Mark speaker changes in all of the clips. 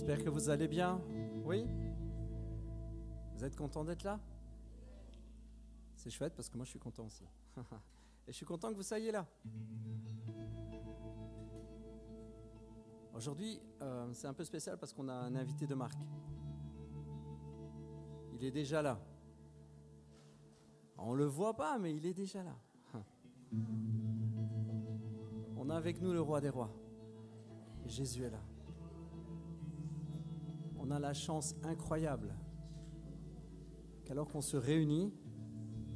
Speaker 1: J'espère que vous allez bien. Oui? Vous êtes content d'être là? C'est chouette parce que moi je suis content aussi. Et je suis content que vous soyez là. Aujourd'hui, c'est un peu spécial parce qu'on a un invité de marque. Il est déjà là. On ne le voit pas, mais il est déjà là. On a avec nous le roi des rois. Et Jésus est là. On a la chance incroyable qu'alors qu'on se réunit,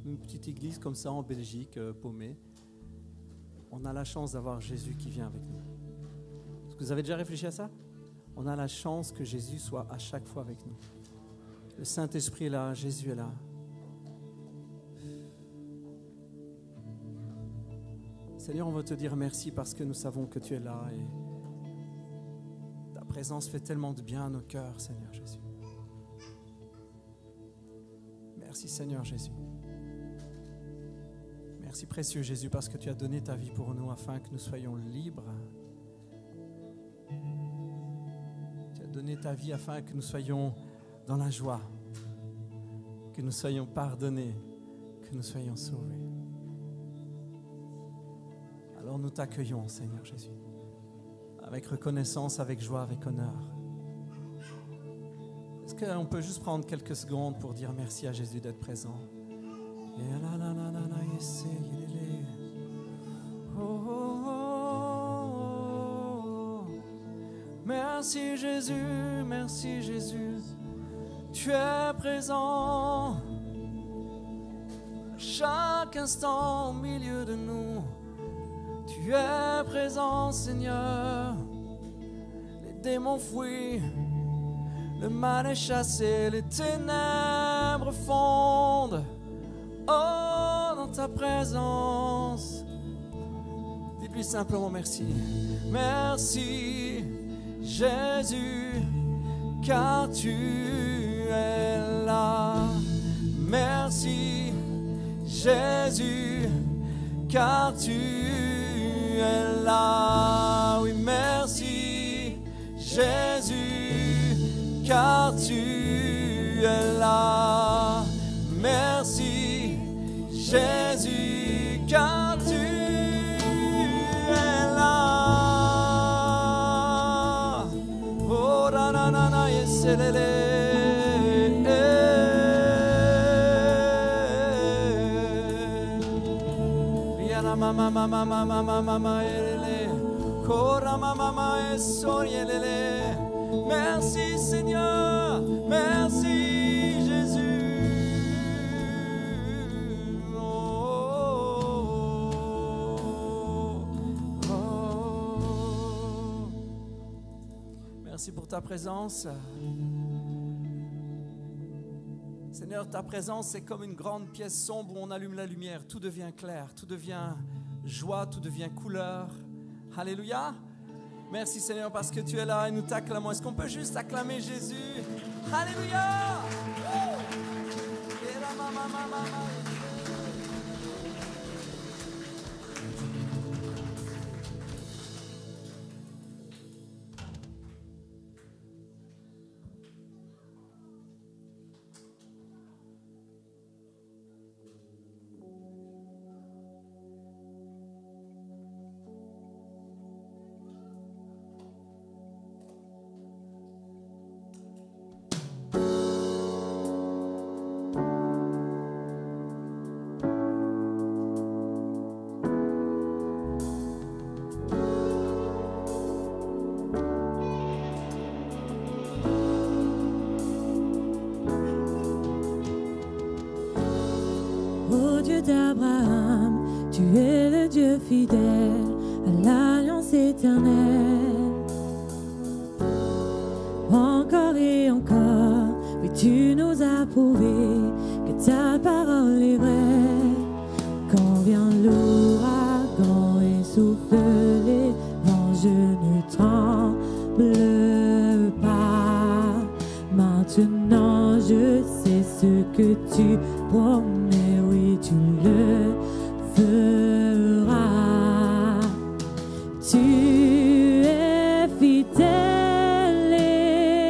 Speaker 1: une petite église comme ça en Belgique, paumée, on a la chance d'avoir Jésus qui vient avec nous. Est-ce que vous avez déjà réfléchi à ça? On a la chance que Jésus soit à chaque fois avec nous. Le Saint-Esprit est là, Jésus est là. Seigneur, on veut te dire merci parce que nous savons que tu es là et ta présence fait tellement de bien à nos cœurs, Seigneur Jésus. Merci Seigneur Jésus. Merci précieux Jésus parce que tu as donné ta vie pour nous afin que nous soyons libres. Tu as donné ta vie afin que nous soyons dans la joie, que nous soyons pardonnés, que nous soyons sauvés. Alors nous t'accueillons Seigneur Jésus, avec reconnaissance, avec joie, avec honneur. Est-ce qu'on peut juste prendre quelques secondes pour dire merci à Jésus d'être présent? Merci Jésus, merci Jésus, tu es présent chaque instant au milieu de nous. Tu es présent Seigneur, les démons fuient, le mal est chassé, les ténèbres fondent. Oh, dans ta présence. Dis-lui simplement merci. Merci, Jésus, car tu es là. Merci, Jésus, car tu es là. Oui, merci, Jésus, car tu es là. Merci, Jésus, car tu es là. Oh, na na na na, yes, Yana mama mama mama mama mama elele. Kora mama mama esorielele. Merci Seigneur, merci Jésus. Merci pour ta présence. Seigneur, ta présence, c'est comme une grande pièce sombre où on allume la lumière. Tout devient clair, tout devient joie, tout devient couleur. Alléluia. Merci Seigneur parce que tu es là et nous t'acclamons. Est-ce qu'on peut juste acclamer Jésus? Alléluia.
Speaker 2: D'Abraham, tu es le Dieu fidèle à l'alliance éternelle. Encore et encore, oui, tu nous as prouvé que ta parole est vraie. Quand vient l'ouragan et souffle les vents, je ne tremble pas. Maintenant, je sais ce que tu promets, oui, tu le feras. Tu es fidèle et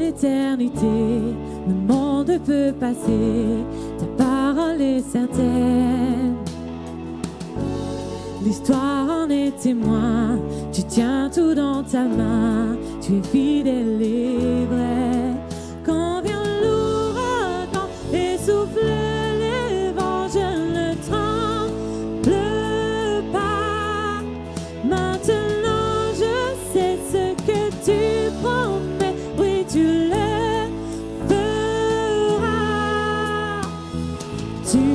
Speaker 2: l'éternité, le monde peut passer, ta parole est certaine. L'histoire en est témoin, tu tiens tout dans ta main, tu es fidèle et vrai. Quand vient l'ouragan et souffle les vents, je ne tremble pas. Maintenant je sais ce que tu promets, oui tu le feras. Tu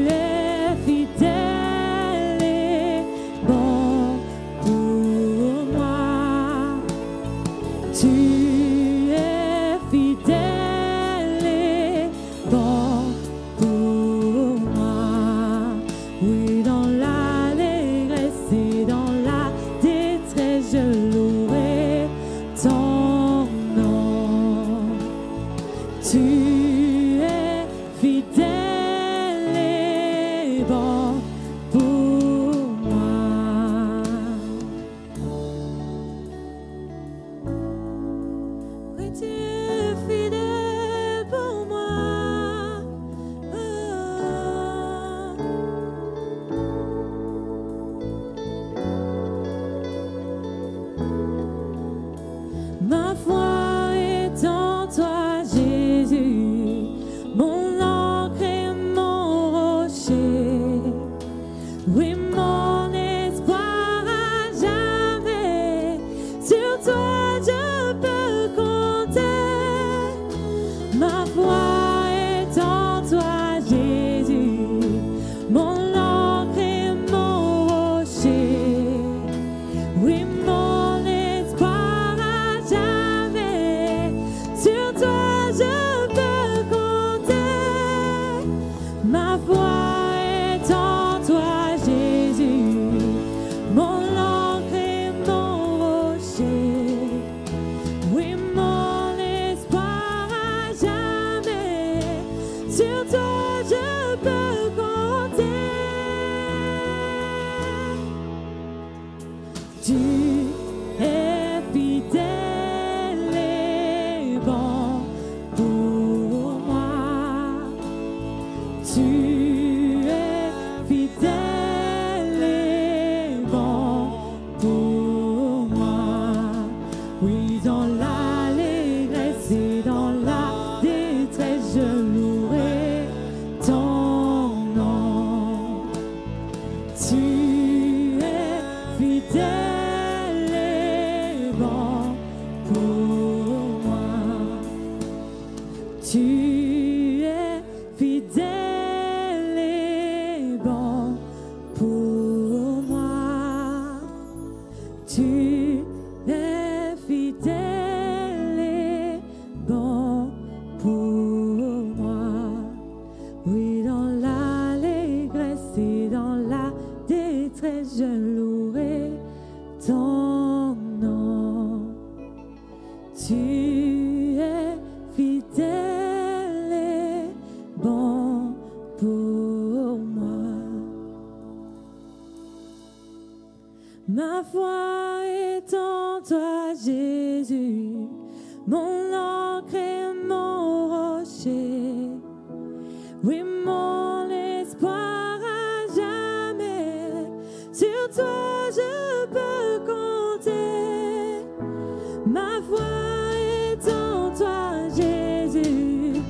Speaker 2: es fidèle et bon pour moi. Tu es fidèle et bon pour moi. Oui, dans l'allégresse et dans la détresse, je louerai ton nom. Tu es fidèle et bon pour moi. Oui, tu es fidèle pour moi. Ma foi est en toi, Jésus, mon ancre et mon rocher. Oui, mon espoir à jamais, sur toi je peux compter. Ma foi est en toi, Jésus, mon ancre et mon rocher. Oui, mon espoir à jamais, sur toi je peux compter. Ma foi est en toi, Jésus, mon ancre et mon rocher. Oui, mon espoir à jamais, sur toi je peux compter. Tu es fidèle et bon pour moi. Tu es fidèle et bon pour moi. Oui, dans l'allégresse et dans la détresse, je louerai ton nom. Tu es fidèle et bon pour moi. Tu es fidèle et bon pour moi. Tu es fidèle et bon pour moi. Oui, dans l'allégresse et dans la détresse, je louerai ton nom. Tu es fidèle et bon pour moi. Ma foi est en toi, Jésus, mon ancre et mon rocher. Oui, mon espoir à jamais, sur toi je peux compter. Ma foi est en toi, Jésus,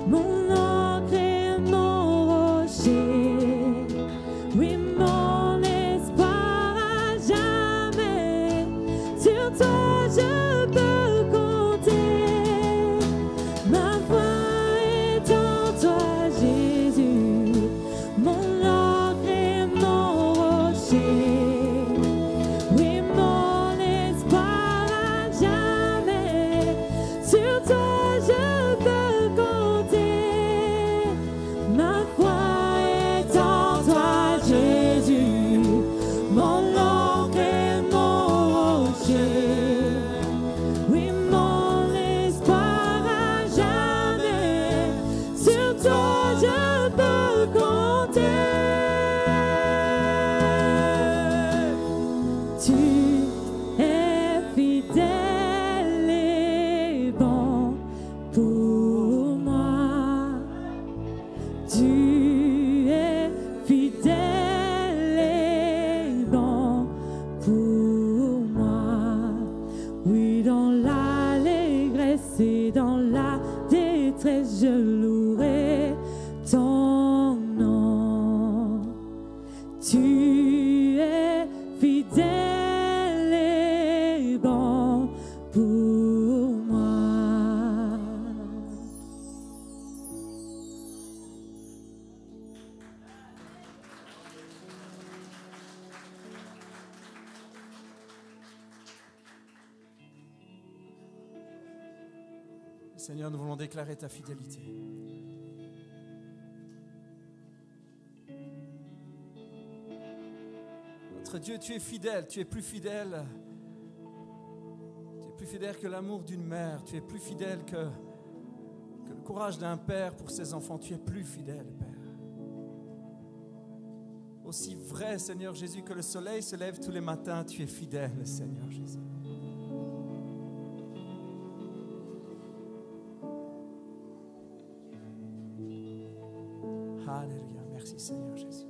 Speaker 2: mon ancre et mon rocher. Oui, mon espoir à jamais, sur toi je peux compter. Ma foi est en toi, Jésus, mon ancre et mon rocher. Oui, mon espoir à jamais, sur toi je peux compter. Ma foi est en toi, Jésus, mon ancre et mon rocher. Oui, mon espoir à jamais, sur toi je peux compter. Tu es fidèle et bon Tu es fidèle et bon pour moi. Oui, dans l'allégresse et dans la détresse, je louerai ton nom. Tu es fidèle et bon pour moi.
Speaker 1: Seigneur, nous voulons déclarer ta fidélité. Notre Dieu, tu es fidèle, tu es plus fidèle. Tu es plus fidèle que l'amour d'une mère, tu es plus fidèle que le courage d'un père pour ses enfants, tu es plus fidèle, Père. Aussi vrai, Seigneur Jésus, que le soleil se lève tous les matins, tu es fidèle, Seigneur Jésus. Alléluia, merci Seigneur Jésus.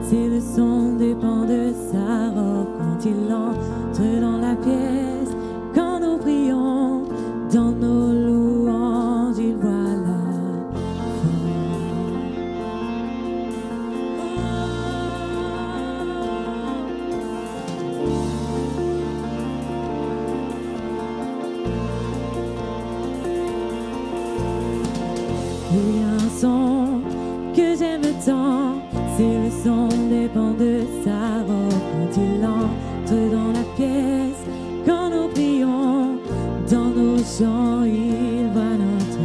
Speaker 2: Si le son dépend de sa robe quand il entre dans la pièce, quand nous prions dans nos louanges, il voit la Il y a un son que j'aime tant. Si le son dépend de sa robe quand il entre dans la pièce, quand nous prions dans nos chants, il voit notre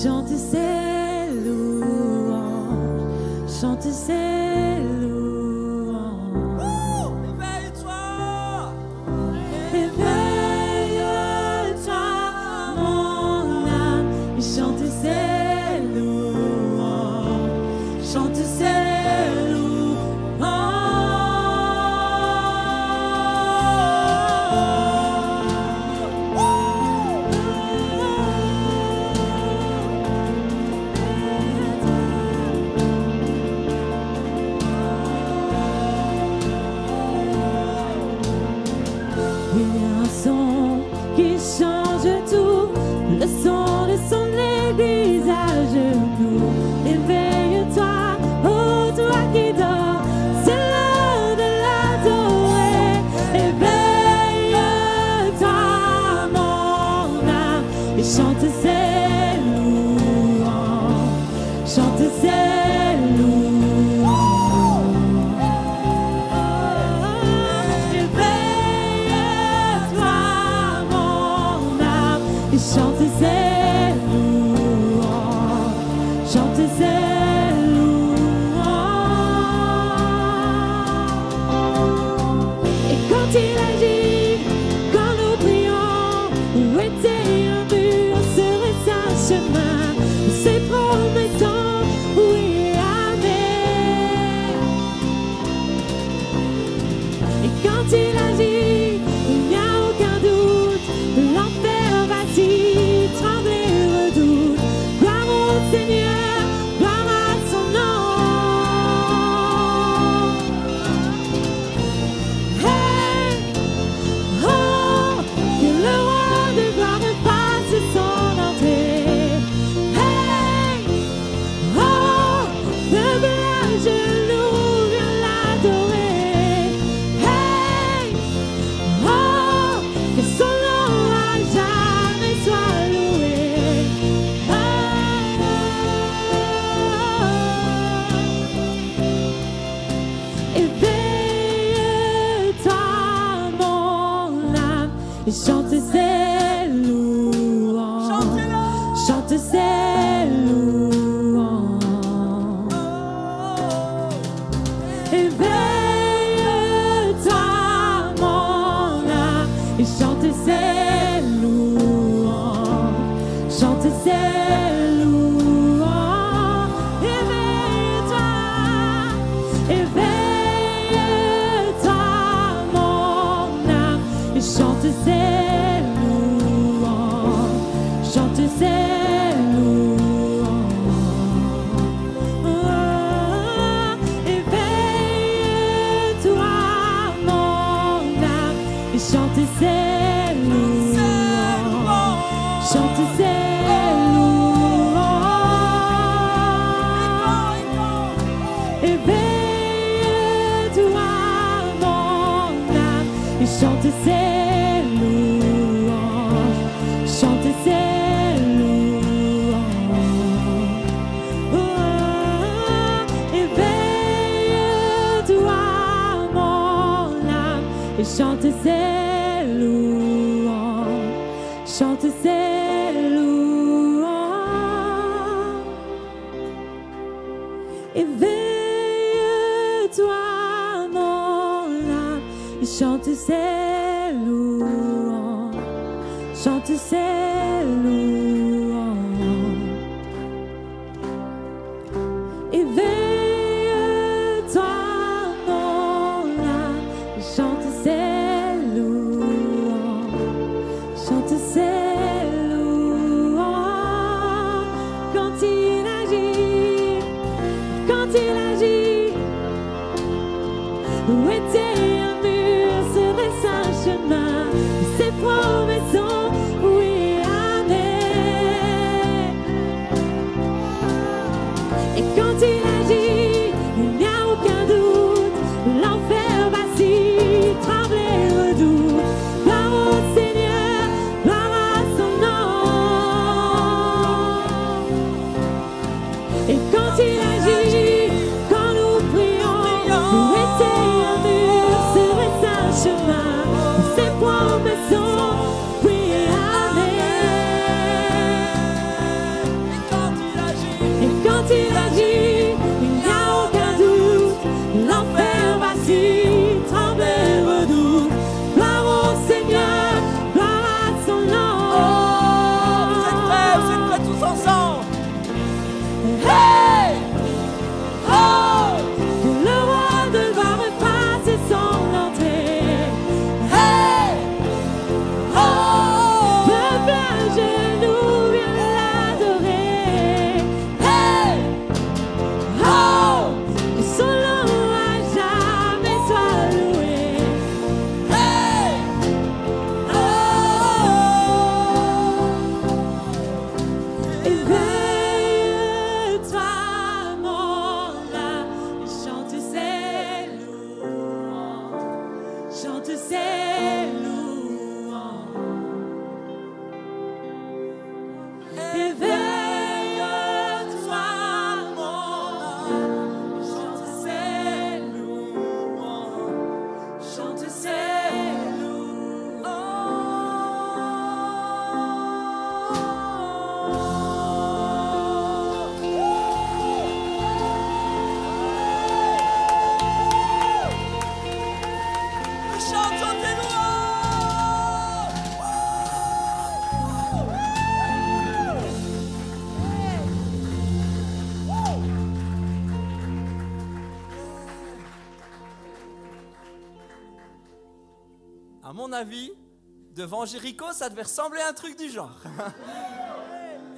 Speaker 2: chante ses louanges, chante ses louanges.
Speaker 1: Éveille-toi!
Speaker 2: Éveille-toi, mon âme, et chante ses louanges, chante ses louanges. Il y a un son qui change tout, le son de son église à genoux. Éveille-toi, oh toi qui dors, c'est l'heure de l'adorer. Éveille-toi, mon âme, et chante ses louanges, chante ses louanges. Chante ses louanges, chante ses louanges. Et quand il agit, quand nous prions, où était un mur, serait un chemin, ses promesses, oui, amen. Et quand il agit, il n'y a aucun doute, l'enfer vacille. chante ses louanges. Éveille-toi, mon âme, et chante ses louanges. Chante ses louanges. Éveille-toi, éveille-toi, mon âme, et chante ses louanges. Chante ses louanges. Oh, éveille-toi, mon âme, et chante ses louanges. Chante ses louanges. Éveille-toi, mon âme, et chante ses louanges. Chante ses louanges. Oh, éveille-toi, mon âme, et chante ses louanges. Chante ses louanges. Éveille-toi, mon âme, et chante ses louanges. Chante ses louanges. Éveille-toi, mon âme, et chante ses louanges. Chante ses louanges. Quand il agit, quand il agit, où était un mur, se dresse un chemin, ses promesses sont oui, amen. Et quand il agit, il n'y a aucun doute, l'enfer vacille, tremble et redoute. Gloire au Seigneur, gloire à son nom. Et quand il agit, quand nous prions, où était un mur, se dresse un chemin, ses promesses sont oui, amen. Et quand il agit, il n'y a aucun doute, l'enfer vacille, tremble et redoute. Gloire au Seigneur, gloire à son nom.
Speaker 1: Vous êtes prêts tous ensemble? Hey! Oh!
Speaker 2: Que le roi de gloire fasse son entrée.
Speaker 1: Hey! Oh!
Speaker 2: Peuple à genoux, viens l'adorer.
Speaker 1: Hey! Oh!
Speaker 2: Que son nom à jamais soit loué.
Speaker 1: Hey! Oh!
Speaker 2: Éveille-toi, mon âme, chante ses louanges. Chante ses louanges. Éveille-toi, mon âme, chante ses louanges. Chante ses
Speaker 1: Chantons tes louanges! À mon avis, devant Jéricho, ça devait ressembler à un truc du genre.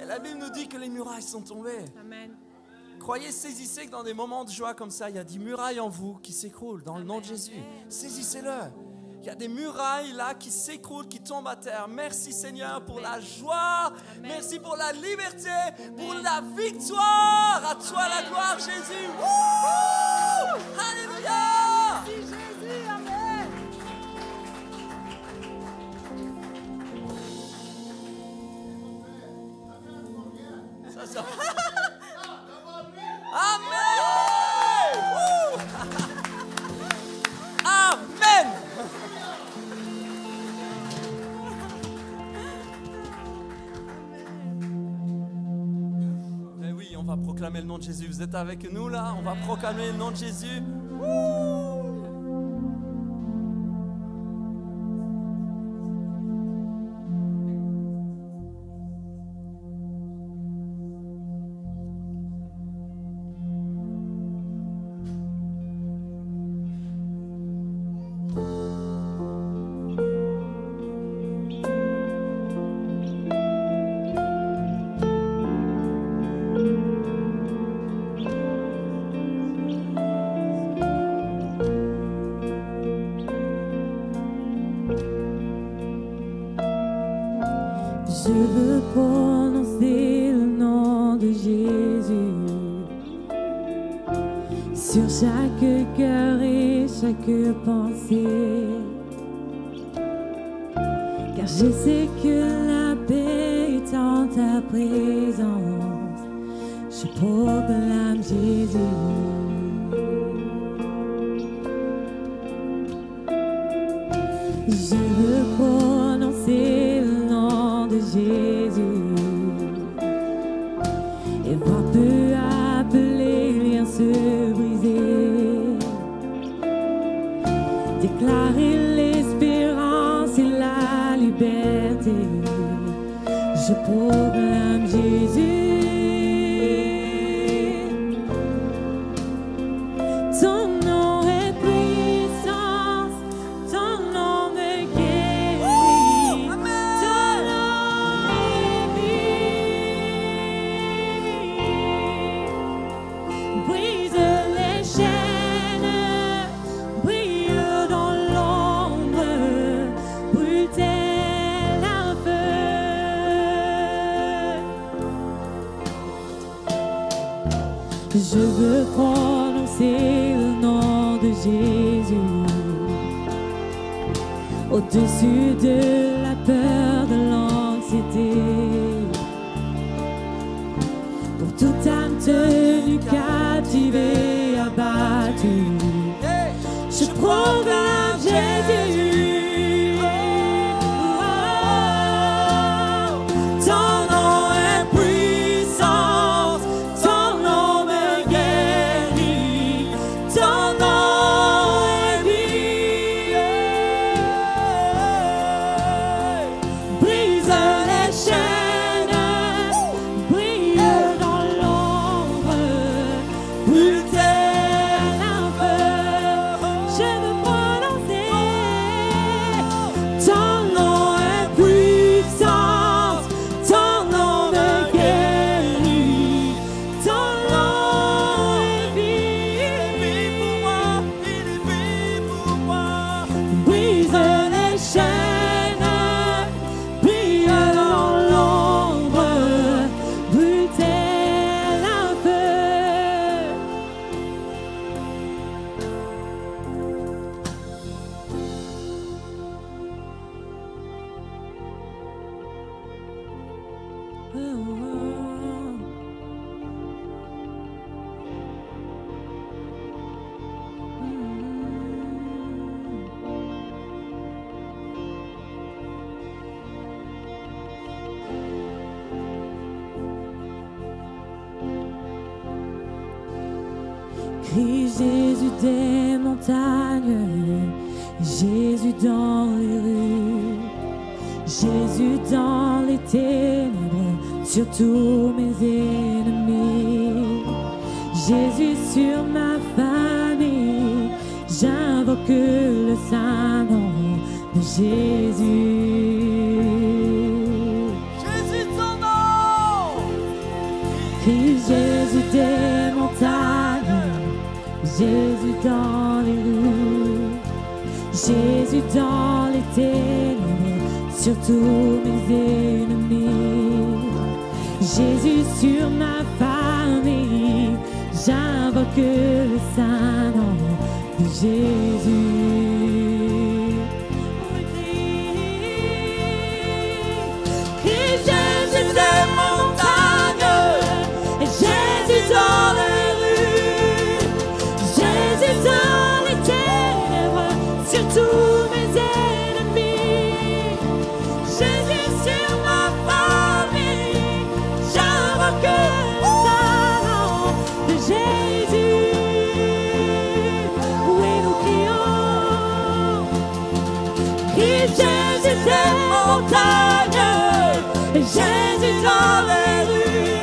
Speaker 1: Et la Bible nous dit que les murailles sont tombées.
Speaker 2: Amen.
Speaker 1: Croyez, saisissez que dans des moments de joie comme ça, il y a des murailles en vous qui s'écroulent dans le nom de Jésus. Saisissez-le. Il y a des murailles là qui s'écroulent, qui tombent à terre. Merci Seigneur pour la joie. Merci pour la liberté, pour la victoire. À toi la gloire Jésus. Wouhou! Alléluia!
Speaker 2: Jésus, amen.
Speaker 1: Ça. Amen! Wouh! Amen! va proclamer le nom de Jésus. Vous êtes avec nous là? On va proclamer le nom de Jésus.
Speaker 2: Je veux prononcer le nom de Jésus sur chaque cœur et chaque pensée, car je sais que la paix est en ta présence. Je proclame Jésus. Je veux prononcer le nom de Jésus et voir peu à peu les liens se briser, déclarer l'espérance et la liberté. Je proclame Jésus. Ton nom est puissance, ton nom me guérit, ton nom est vie. Brise les chaînes, brille dans l'ombre, brûle tel un feu. Je veux prononcer le nom de Jésus au-dessus de la peur, de l'anxiété, pour toute âme tenue captivée, abattue. Je proclame Jésus. Ton nom est puissant, ton nom me guérit, ton nom est vie. Brise les chaînes, brille dans l'ombre, brûle tel un feu. Je veux prononcer ton nom est puissant, ton nom me guérit, ton nom est vie. Il est vie pour moi, il est vie pour moi. Brise les chaînes, brille dans l'ombre, brûle tel un feu. Crie Jésus des montagnes, Jésus dans les rues, Jésus dans les ténèbres, sur tous mes ennemis. Jésus sur ma famille, j'invoque le saint nom de Jésus.
Speaker 1: Jésus, ton nom.
Speaker 2: Crie Jésus des montagnes, Jésus dans les rues, Jésus dans les ténèbres, sur tous mes ennemis. Jésus sur ma famille, j'invoque le saint nom de Jésus. Crie Jésus des montagnes, et Jésus dans les rues, Jésus dans les ténèbres, sur tous mes ennemis. Jésus sur ma famille, j'invoque le saint Jésus dans les rues,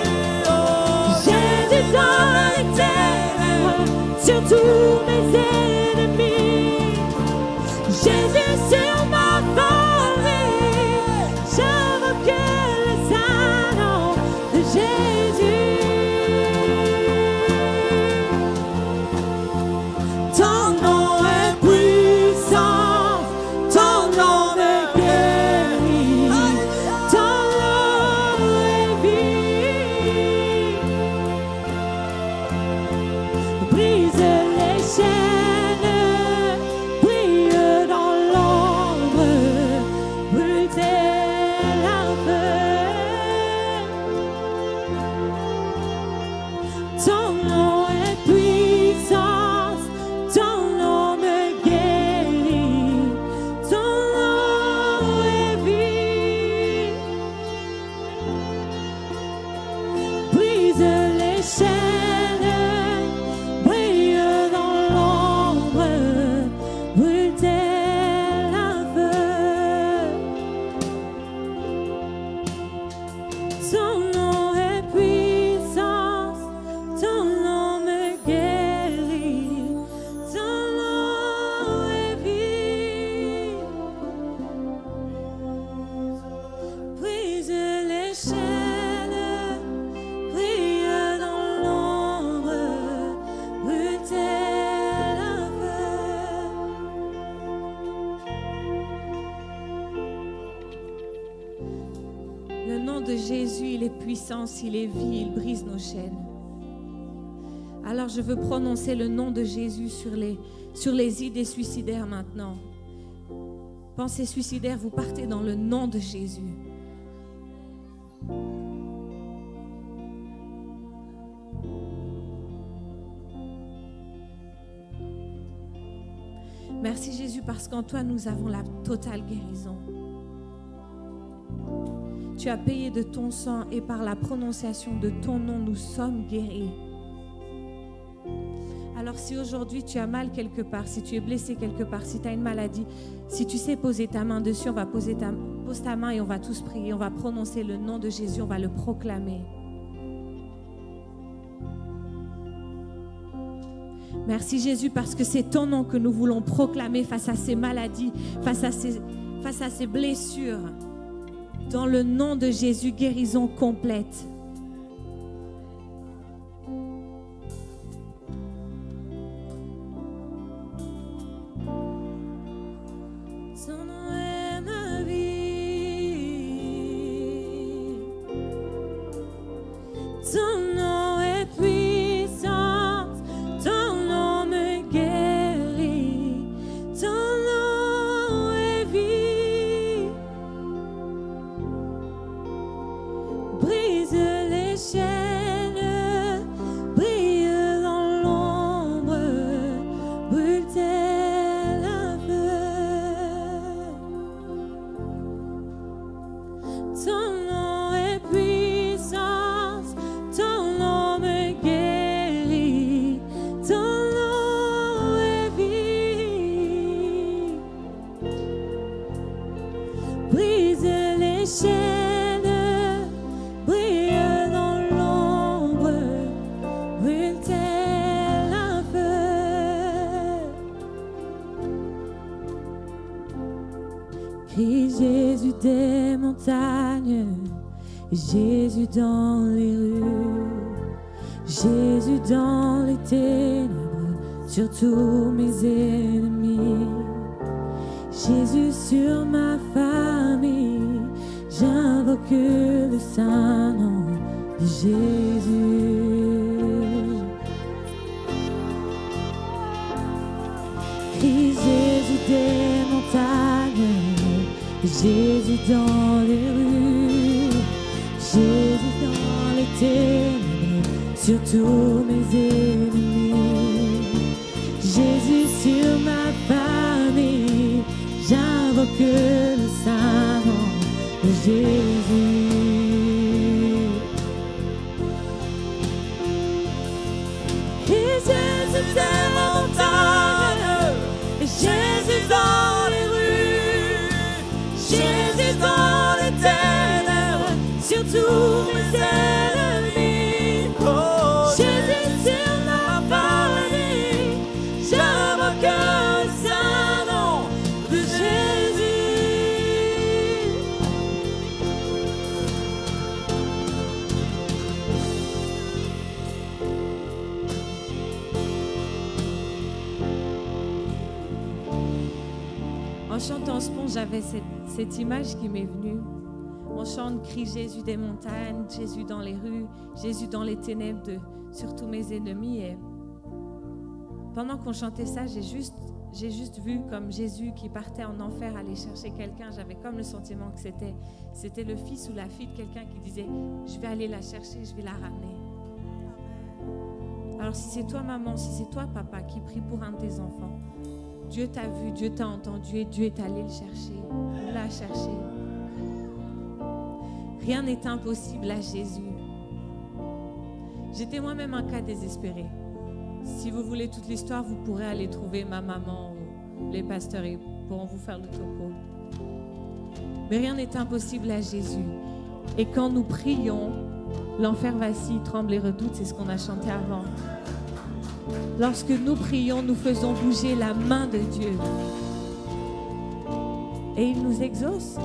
Speaker 2: Jésus dans les ténèbres, sur tous mes ennemis. Jésus sur ma forêt, j'invoque le saint nom de Jésus. Ton nom est puissant, ton nom me guérit, ton nom est vie. Brise les chaînes, brille dans l'ombre, brûle tel un feu. Ton nom est puissance, ton nom me guérit, ton nom est vie. Brise les chaînes, brille dans l'ombre, brûle tel un feu. Ton nom est puissance, ton nom me guérit, ton nom est vie. Brise les chaînes, brille dans l'ombre, brûle tel un feu. Le nom de Jésus, il est puissance, il est vie, il brise nos chaînes. Alors je veux prononcer le nom de Jésus sur les idées suicidaires maintenant. Pensez suicidaire, vous partez dans le nom de Jésus. Merci Jésus parce qu'en toi nous avons la totale guérison. Tu as payé de ton sang et par la prononciation de ton nom nous sommes guéris. Alors si aujourd'hui tu as mal quelque part, si tu es blessé quelque part, si tu as une maladie, si tu sais poser ta main dessus, on va pose ta main et on va tous prier, on va prononcer le nom de Jésus, on va le proclamer. Merci Jésus parce que c'est ton nom que nous voulons proclamer face à ces maladies, face à ces blessures. Dans le nom de Jésus, guérison complète. Ton nom est ma vie. Ton nom est puissant. Ton nom me guérit. Ton nom est vie. Brise les chaînes, brille dans l'ombre, brûle tel un feu. Ton nom est puissance, ton nom me guérit, ton nom est vie. Brise les chaînes, brille dans l'ombre, brûle tel un feu. Crie Jésus des montagnes, Jésus dans les rues, Jésus dans les ténèbres, sur tous mes ennemis. Jésus sur ma famille, j'invoque le saint nom de Jésus. Crie Jésus des montagnes, Jésus dans les rues, Jésus dans les ténèbres, sur tous mes ennemis. Jésus sur ma famille, j'invoque le saint nom de Jésus. Et Jésus des montagnes, et Jésus dans les rues, Jésus dans les ténèbres, tous mes ennemis. Oh, Jésus sur ma famille, j'invoque le saint nom de Jésus. En chantant ce pont, j'avais cette image qui m'est venue. On chante, crie Jésus des montagnes, Jésus dans les rues, Jésus dans les ténèbres sur tous mes ennemis. Et pendant qu'on chantait ça, j'ai juste vu comme Jésus qui partait en enfer aller chercher quelqu'un. J'avais comme le sentiment que c'était le fils ou la fille de quelqu'un qui disait « Je vais aller la chercher, je vais la ramener ». Alors si c'est toi maman, si c'est toi papa qui prie pour un de tes enfants, Dieu t'a vu, Dieu t'a entendu et Dieu est allé le chercher, ou l'a cherché. Rien n'est impossible à Jésus. J'étais moi-même un cas désespéré. Si vous voulez toute l'histoire, vous pourrez aller trouver ma maman ou les pasteurs, ils pourront vous faire le topo. Mais rien n'est impossible à Jésus. Et quand nous prions, l'enfer vacille, tremble et redoute, c'est ce qu'on a chanté avant. Lorsque nous prions, nous faisons bouger la main de Dieu. Et il nous exauce.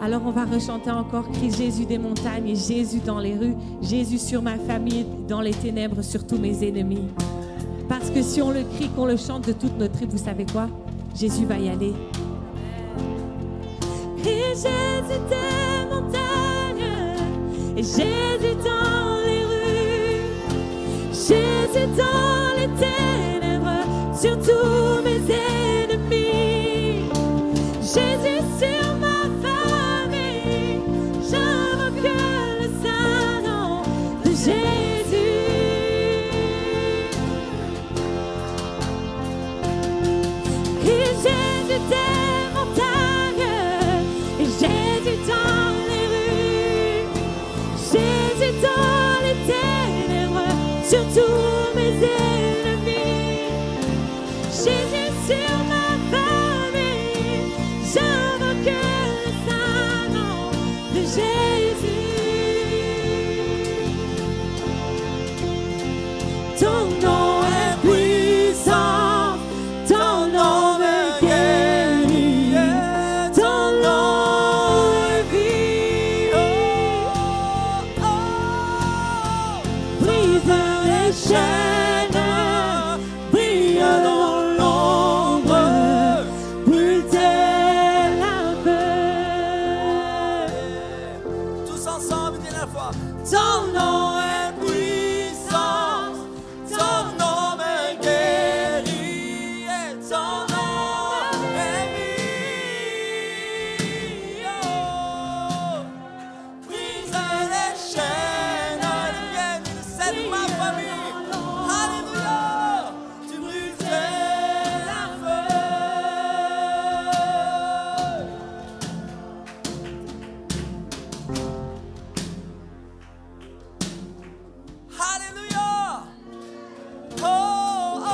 Speaker 2: Alors on va rechanter encore, crie Jésus des montagnes et Jésus dans les rues, Jésus sur ma famille, dans les ténèbres, sur tous mes ennemis. Parce que si on le crie, qu'on le chante de toute notre tripes, vous savez quoi? Jésus va y aller. Crie Jésus des montagnes et Jésus dans les rues, Jésus dans les ténèbres, sur tous mes ennemis. Jésus sur ma famille, j'invoque le saint nom de Jésus. Et Jésus des montagnes, et Jésus dans les rues, Jésus dans les ténèbres, sur tous mes ennemis. Jésus sur ma famille, j'invoque le saint nom de Jésus. Ton nom est puissant, ton nom me guérit, ton nom est vie. Brise les chaînes, brille dans l'ombre, brûle tel un feu.
Speaker 1: Tous ensemble, dis la fois.
Speaker 2: Ton nom est puissant, ton nom me guérit, et ton nom est vie. Oh, brise les chaînes, viens de cette ma famille. Alléluia, tu brûles tel un feu.
Speaker 1: Alléluia. Oh, oh.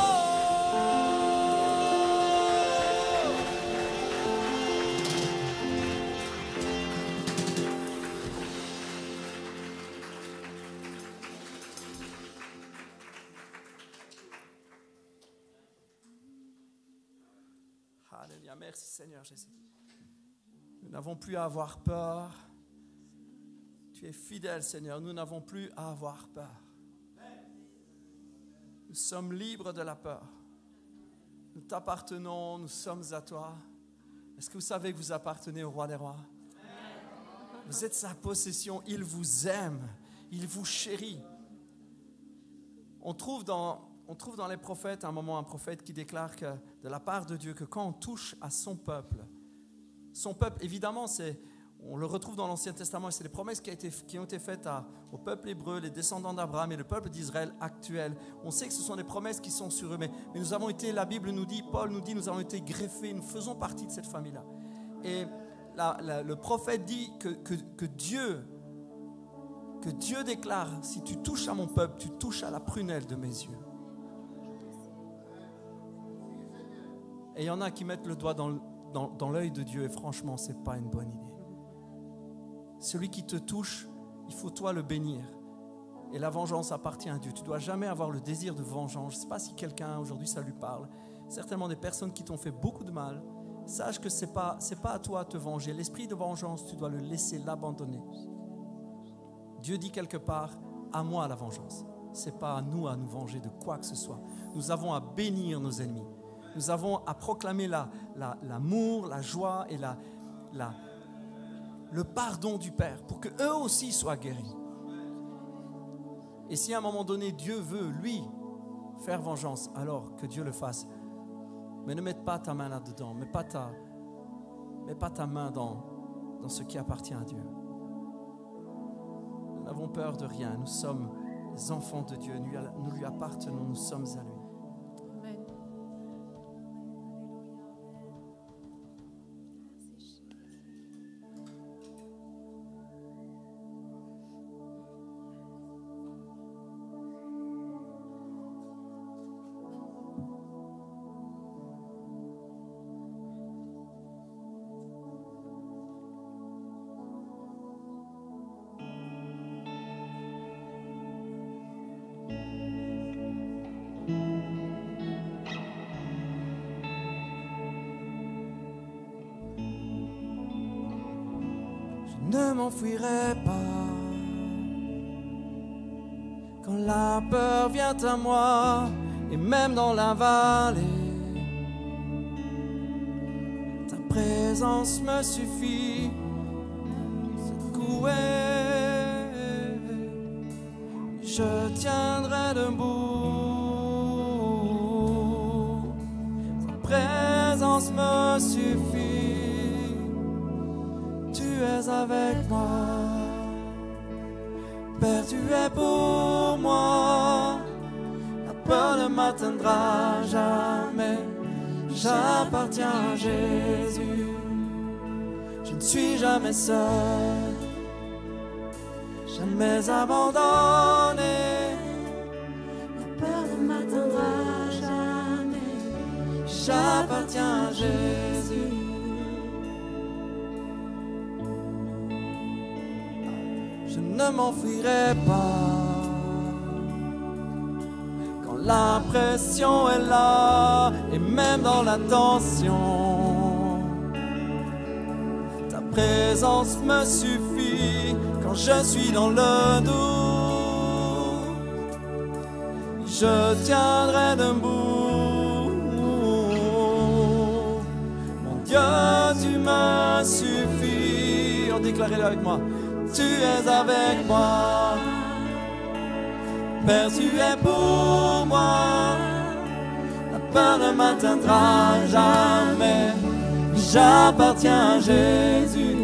Speaker 1: Alléluia. Merci Seigneur Jésus. Nous n'avons plus à avoir peur. Tu es fidèle Seigneur. Nous n'avons plus à avoir peur. Nous sommes libres de la peur. Nous t'appartenons, nous sommes à toi. Est-ce que vous savez que vous appartenez au roi des rois? Vous êtes sa possession, il vous aime, il vous chérit. On trouve dans les prophètes un prophète qui déclare que de la part de Dieu que quand on touche à son peuple évidemment on le retrouve dans l'Ancien Testament et c'est des promesses qui ont été faites au peuple hébreu, les descendants d'Abraham et le peuple d'Israël actuel. On sait que ce sont des promesses qui sont sur eux, mais nous avons été, la Bible nous dit, Paul nous dit, nous avons été greffés, nous faisons partie de cette famille-là. Et le prophète dit que Dieu déclare, si tu touches à mon peuple, tu touches à la prunelle de mes yeux. Et il y en a qui mettent le doigt dans l'œil de Dieu et franchement, ce n'est pas une bonne idée. Celui qui te touche, il faut toi le bénir. Et la vengeance appartient à Dieu. Tu ne dois jamais avoir le désir de vengeance. Je ne sais pas si quelqu'un, aujourd'hui, ça lui parle. Certainement des personnes qui t'ont fait beaucoup de mal. Sache que ce n'est pas à toi de te venger. L'esprit de vengeance, tu dois le laisser, l'abandonner. Dieu dit quelque part, à moi la vengeance. Ce n'est pas à nous venger de quoi que ce soit. Nous avons à bénir nos ennemis. Nous avons à proclamer l'amour, la joie et le pardon du Père pour qu'eux aussi soient guéris. Et si à un moment donné, Dieu veut, lui, faire vengeance, alors que Dieu le fasse. Mais ne mette pas ta main là-dedans. Mets pas ta main dans ce qui appartient à Dieu. Nous n'avons peur de rien. Nous sommes les enfants de Dieu. Nous lui appartenons. Nous sommes à lui.
Speaker 2: Amen.
Speaker 1: Ne m'enfuirai pas quand la peur vient à moi et même dans la vallée ta présence me suffit secouer je tiendrai debout ta présence me suffit. Tu es avec moi, Père, tu es pour moi. La peur ne m'atteindra jamais. J'appartiens à Jésus. Je ne suis jamais seul, jamais abandonné. La peur ne m'atteindra jamais. J'appartiens à Jésus. Je ne m'enfuirai pas quand la pression est là et même dans la tension. Ta présence me suffit quand je suis dans le doute. Je tiendrai debout. Mon Dieu, tu me suffis. Déclarez-le avec moi. Tu es avec moi, Père, tu es pour moi. La peur ne m'atteindra jamais. J'appartiens à Jésus.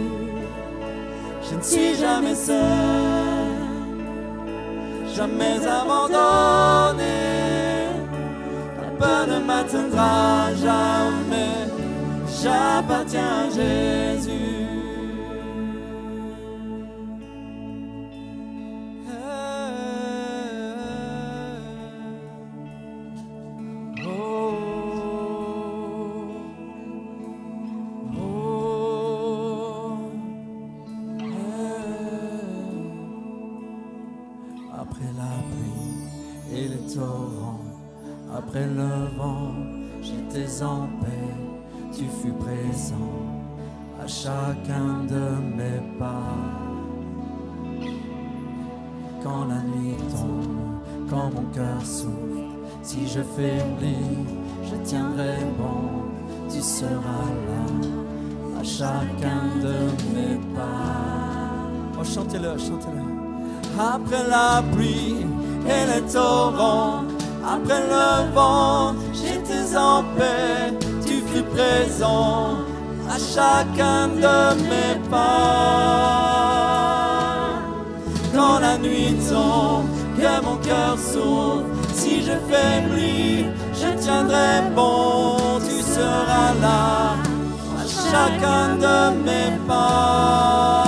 Speaker 1: Je ne suis jamais seul, jamais abandonné. La peur ne m'atteindra jamais. J'appartiens à Jésus. Après le vent, j'étais en paix, tu fus présent à chacun de mes pas. Quand la nuit tombe, quand mon cœur souffre, si je faiblis, je tiendrai bon, tu seras là à chacun de mes pas. Oh, chantez-le, chantez-le. Après la pluie et les torrents, après le vent, j'étais en paix, tu fus présent à chacun de mes pas. Quand la nuit tombe, que mon cœur s'ouvre, si je faiblis, je tiendrai bon, tu seras là à chacun de mes pas.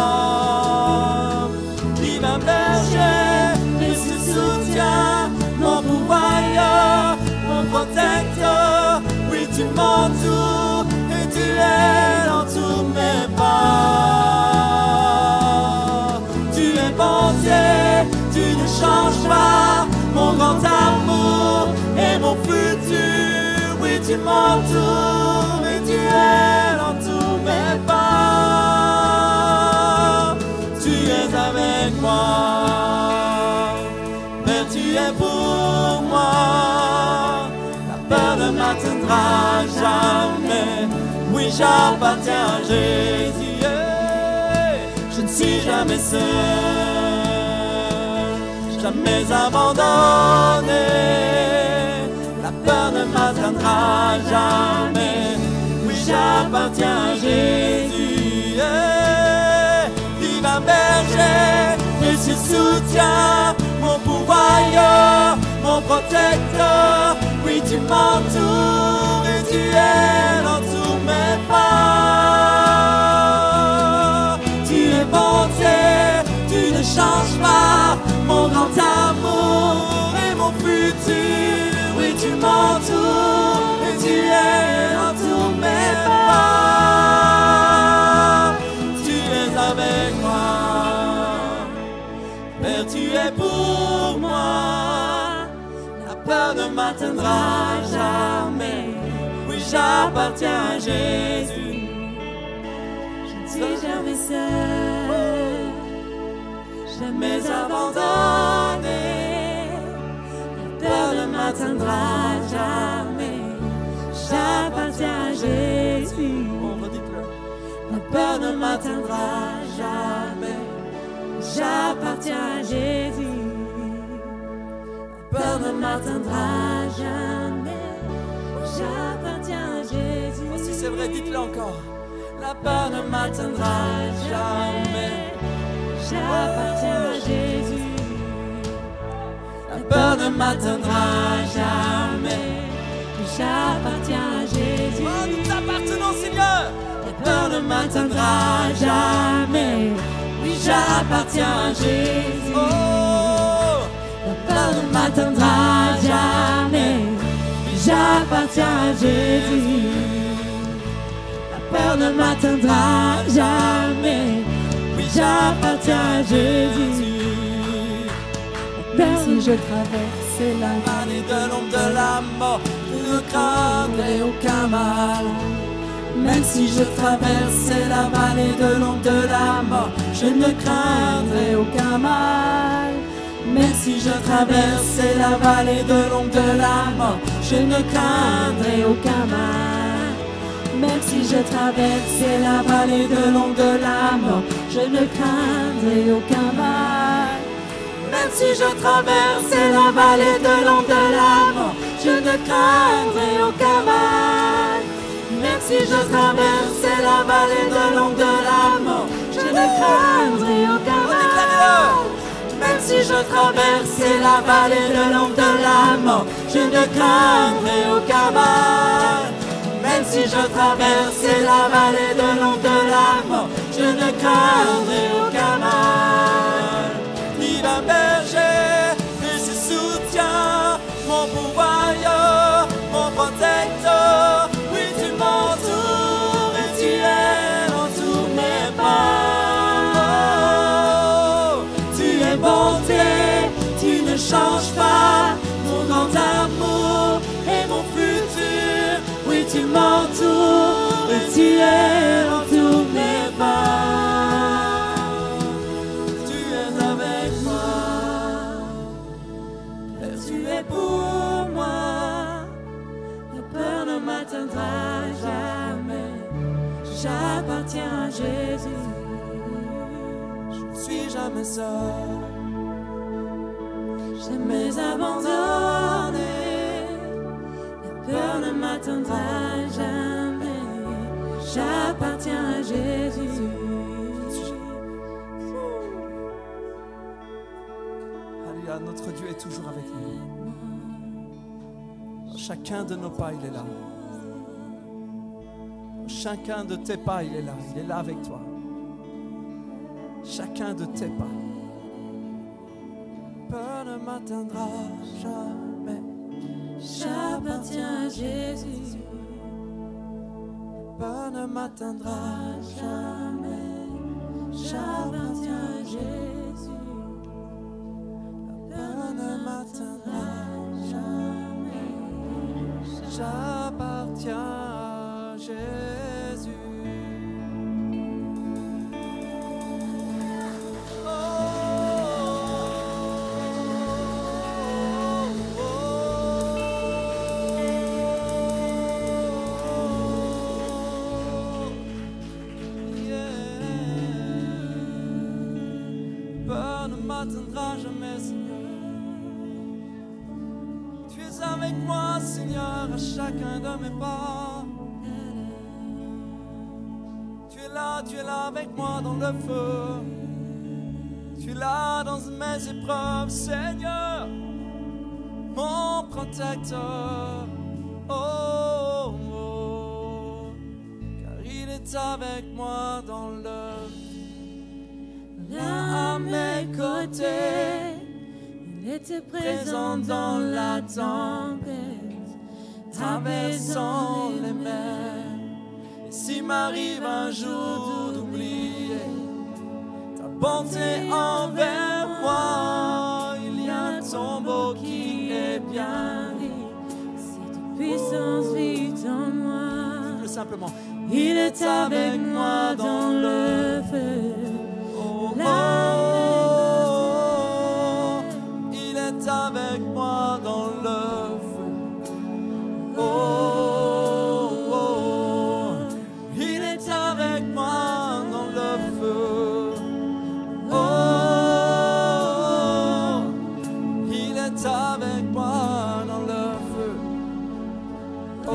Speaker 1: Divin berger, Jésus soutient, mon pourvoyeur, mon protecteur, oui tu m'entoures et tu es dans tous mes pas. changes pas, mon grand amour et mon futur. Oui, tu m'entoures et tu es dans tous mes pas. Tu es avec moi, Père, tu es pour moi. La peur ne m'atteindra jamais. Oui, j'appartiens à Jésus. Je ne suis jamais seul, jamais abandonné. La peur ne m'atteindra jamais. Oui, j'appartiens à Jésus. Divin berger, précieux soutien, mon pourvoyeur, mon protecteur. Oui, tu m'entoures et tu es dans tous mes pas. Tu es bonté, tu ne changes pas, mon grand amour et mon futur. Oui, tu m'entoures et tu es dans tous mes pas. Tu es avec moi, Père, tu es pour moi. La peur ne m'atteindra jamais. Oui, j'appartiens à Jésus. Je ne suis jamais seul, jamais abandonné. La peur ne m'atteindra jamais. J'appartiens à Jésus. La peur ne m'atteindra jamais. J'appartiens à Jésus. La peur ne m'atteindra jamais. J'appartiens à Jésus. Oh, si c'est vrai, dites-le encore. La peur ne m'atteindra jamais. J'appartiens à Jésus. La peur ne m'atteindra jamais. J'appartiens à Jésus. Oh, nous t'appartenons, Seigneur. La peur ne m'atteindra jamais. Oui, j'appartiens à Jésus. Oh, la peur ne m'atteindra jamais. Oui, j'appartiens à Jésus. La peur ne m'atteindra jamais. Oui, j'appartiens à Jésus.
Speaker 2: Même si je traverse la
Speaker 1: vallée de l'ombre de la mort, je ne craindrai aucun mal. Même si je traverse la vallée de l'ombre de la mort, je ne craindrai aucun mal. Même si je traverse la vallée de l'ombre de la mort, je ne craindrai aucun mal. Même si je traverse la vallée de l'ombre de la mort, je ne craindrai aucun mal. Même si je traverse la vallée de l'ombre de la mort, je ne craindrai aucun mal. Même si je traverse la vallée de l'ombre de la mort, je ne craindrai aucun mal. Même si je traverse la vallée de l'ombre de la mort, je ne craindrai aucun mal. Même si je traverse la vallée de l'ombre de la mort, je ne craindrai aucun mal. Divin berger, précieux soutien, mon pourvoyeur, mon protecteur. Oui, tu m'entoures et tu es dans tous mes pas. Tu es bonté, tu ne changes pas, mon grand amour et mon futur. Oui, tu m'entoures et tu es dans tous mes pas. Tu es avec moi, Père, tu es pour moi. La peur ne m'atteindra jamais. J'appartiens à Jésus. Je ne suis jamais seul, jamais abandonné. La peur ne m'atteindra jamais. J'appartiens à Jésus. Alléluia, notre Dieu est toujours avec nous. Chacun de nos pas, il est là. Chacun de tes pas, il est là. Il est là avec toi. Chacun de tes pas. Peur ne m'atteindra jamais. J'appartiens à Jésus. Peur ne m'atteindra jamais. J'appartiens à Jésus. La j'appartiens à Jésus.
Speaker 3: M'atteindra jamais, Seigneur. Tu es avec moi, Seigneur, à chacun de mes pas. Tu es là avec moi dans le feu. Tu es là dans mes épreuves, Seigneur, mon protecteur. Oh, oh, car il est avec moi dans le
Speaker 2: Là à mes côtés, il était présent dans la tempête, apaisant les mers.
Speaker 3: Et s'il m'arrive un jour d'oublier ta bonté envers moi, il y a un tombeau qui est bien
Speaker 2: vide. Cette puissance vit en moi.
Speaker 1: Plus simplement.
Speaker 2: Il est avec moi dans le feu.
Speaker 3: Oh, il est avec moi dans le feu. Oh, oh, il est avec moi dans le feu. Oh, il est avec moi dans le feu. Oh.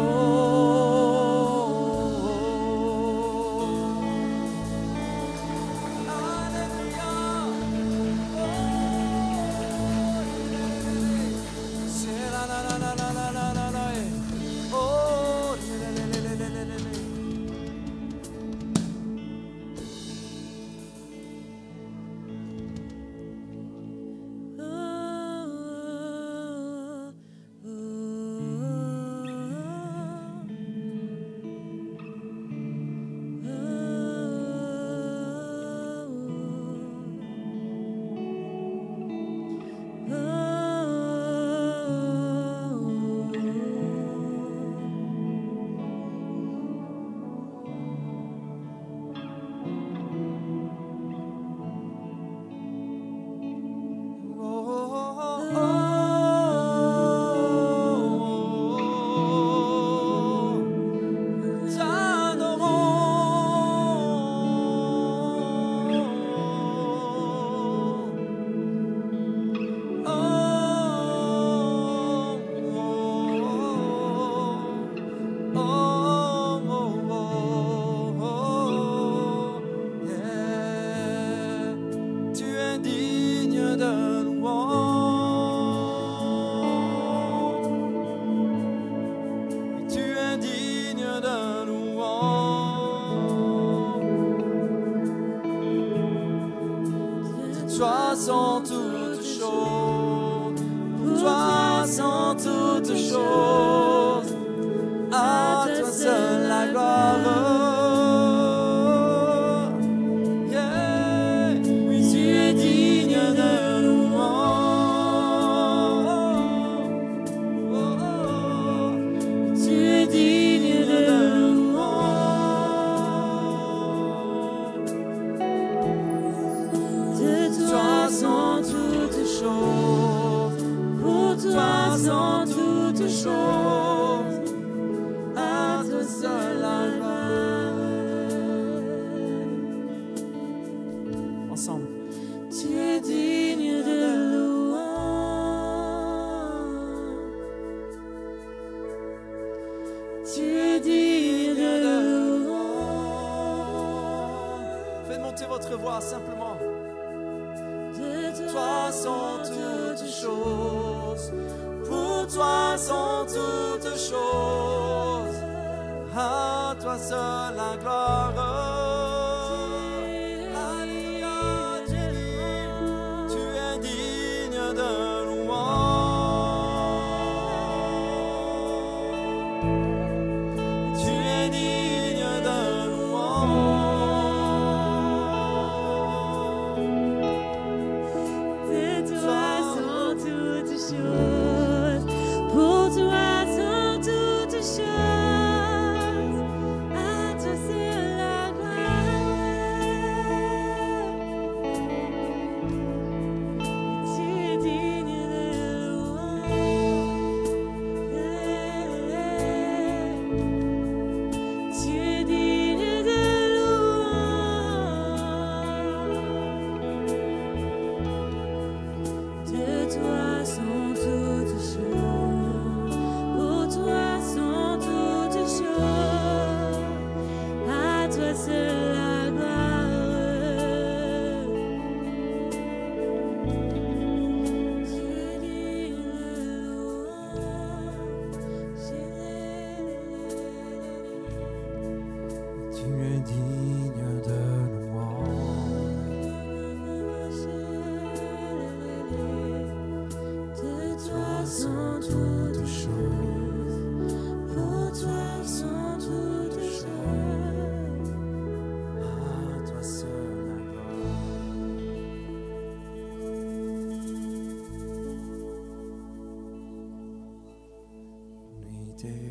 Speaker 3: Toi sont toutes choses, pour toi sont toutes choses, à toi seul la gloire. Yeah. Oui, tu es digne de louange. Oh, oh, oh. Tu es digne de toi sont toutes choses, pour toi sont toutes choses, à toi seul la gloire.
Speaker 1: Ensemble.
Speaker 2: Tu es digne de louange. Tu es digne de louange.
Speaker 3: Faites monter votre voix simplement.
Speaker 2: Toi
Speaker 3: sont toutes choses, pour toi sont toutes choses, à toi seul la gloire. Alléluia, tu es digne de louange. Tu es digne de louange.
Speaker 2: Pour toi sont toutes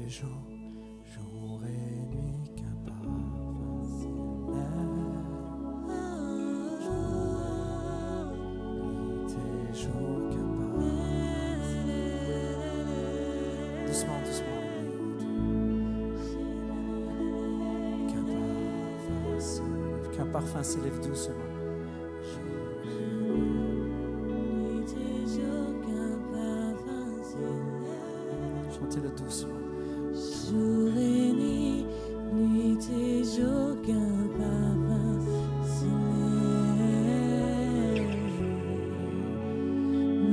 Speaker 1: tes jours, jour et nuit, qu'un parfum s'élève. Nuit et jour, qu'un parfum s'élève. Doucement, doucement. Qu'un parfum s'élève doucement. Chantez-le doucement.
Speaker 2: Jour et nuit, nuit et jour, qu'un parfum s'élève.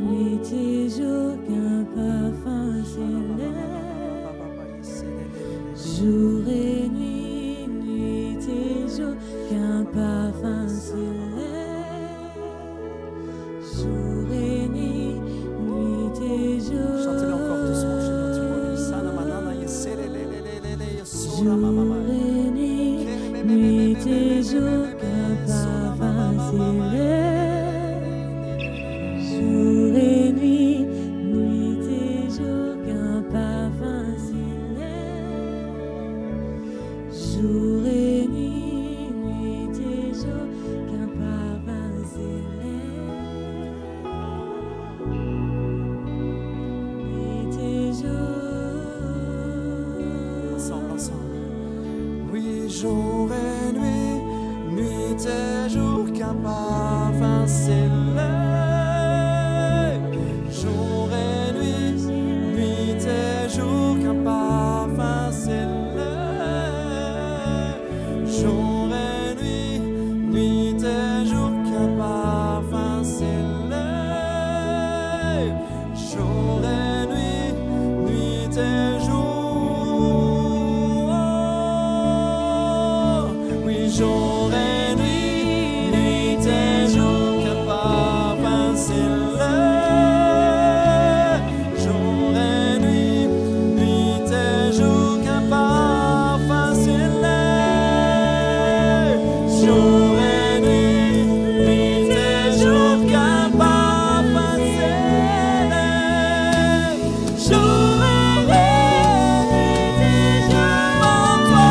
Speaker 2: Nuit et jour, qu'un parfum s'élève. Jour et nuit, nuit et jour, qu'un parfum s'élève. Jour et nuit, nuit et jour.
Speaker 1: Chantez-le encore doucement.
Speaker 2: Jour et nuit, nuit et jour, qu'un parfum s'élève. Jour et nuit, nuit et jour, qu'un parfum s'élève. Jour et nuit, nuit et jour, qu'un parfum s'élève. Nuit et jour.
Speaker 1: Ensemble, ensemble.
Speaker 3: Oui, jour et nuit, nuit et jour, qu'un parfum s'élève. Jour et nuit, nuit et jour, qu'un parfum s'élève. Jour et nuit, nuit et jour, qu'un parfum s'élève. Jour et nuit, nuit et jour. Jour et nuit, nuit et jour, qu'un parfum s'élève. Jour et nuit, nuit et jour, qu'un parfum s'élève. Jour et nuit, nuit et jour, qu'un parfum s'élève. Jour et nuit, nuit et jour, en toi.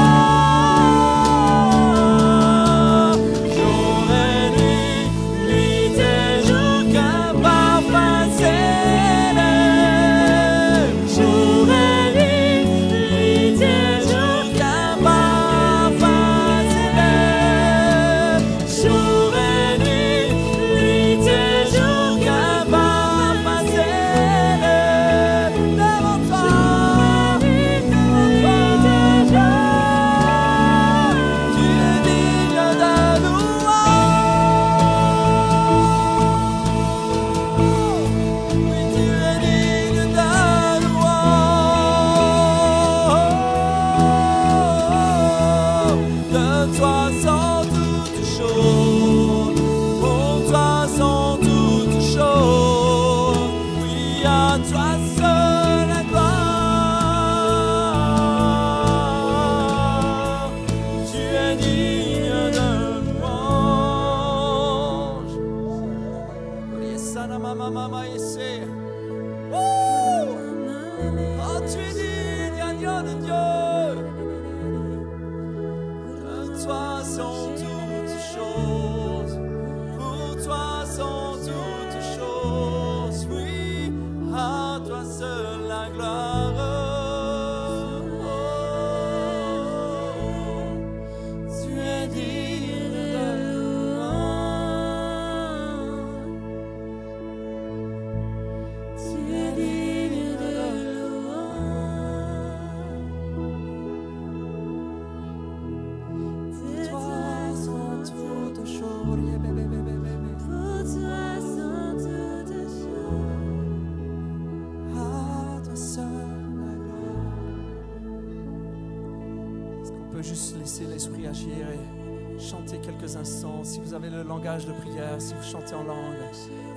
Speaker 1: Juste laisser l'Esprit agir et chanter quelques instants. Si vous avez le langage de prière, si vous chantez en langue,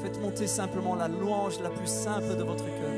Speaker 1: faites monter simplement la louange la plus simple de votre cœur.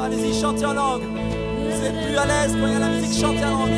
Speaker 3: Allez-y, chantez en langue. Vous êtes plus à l'aise quand il y a la musique, chantez en langue.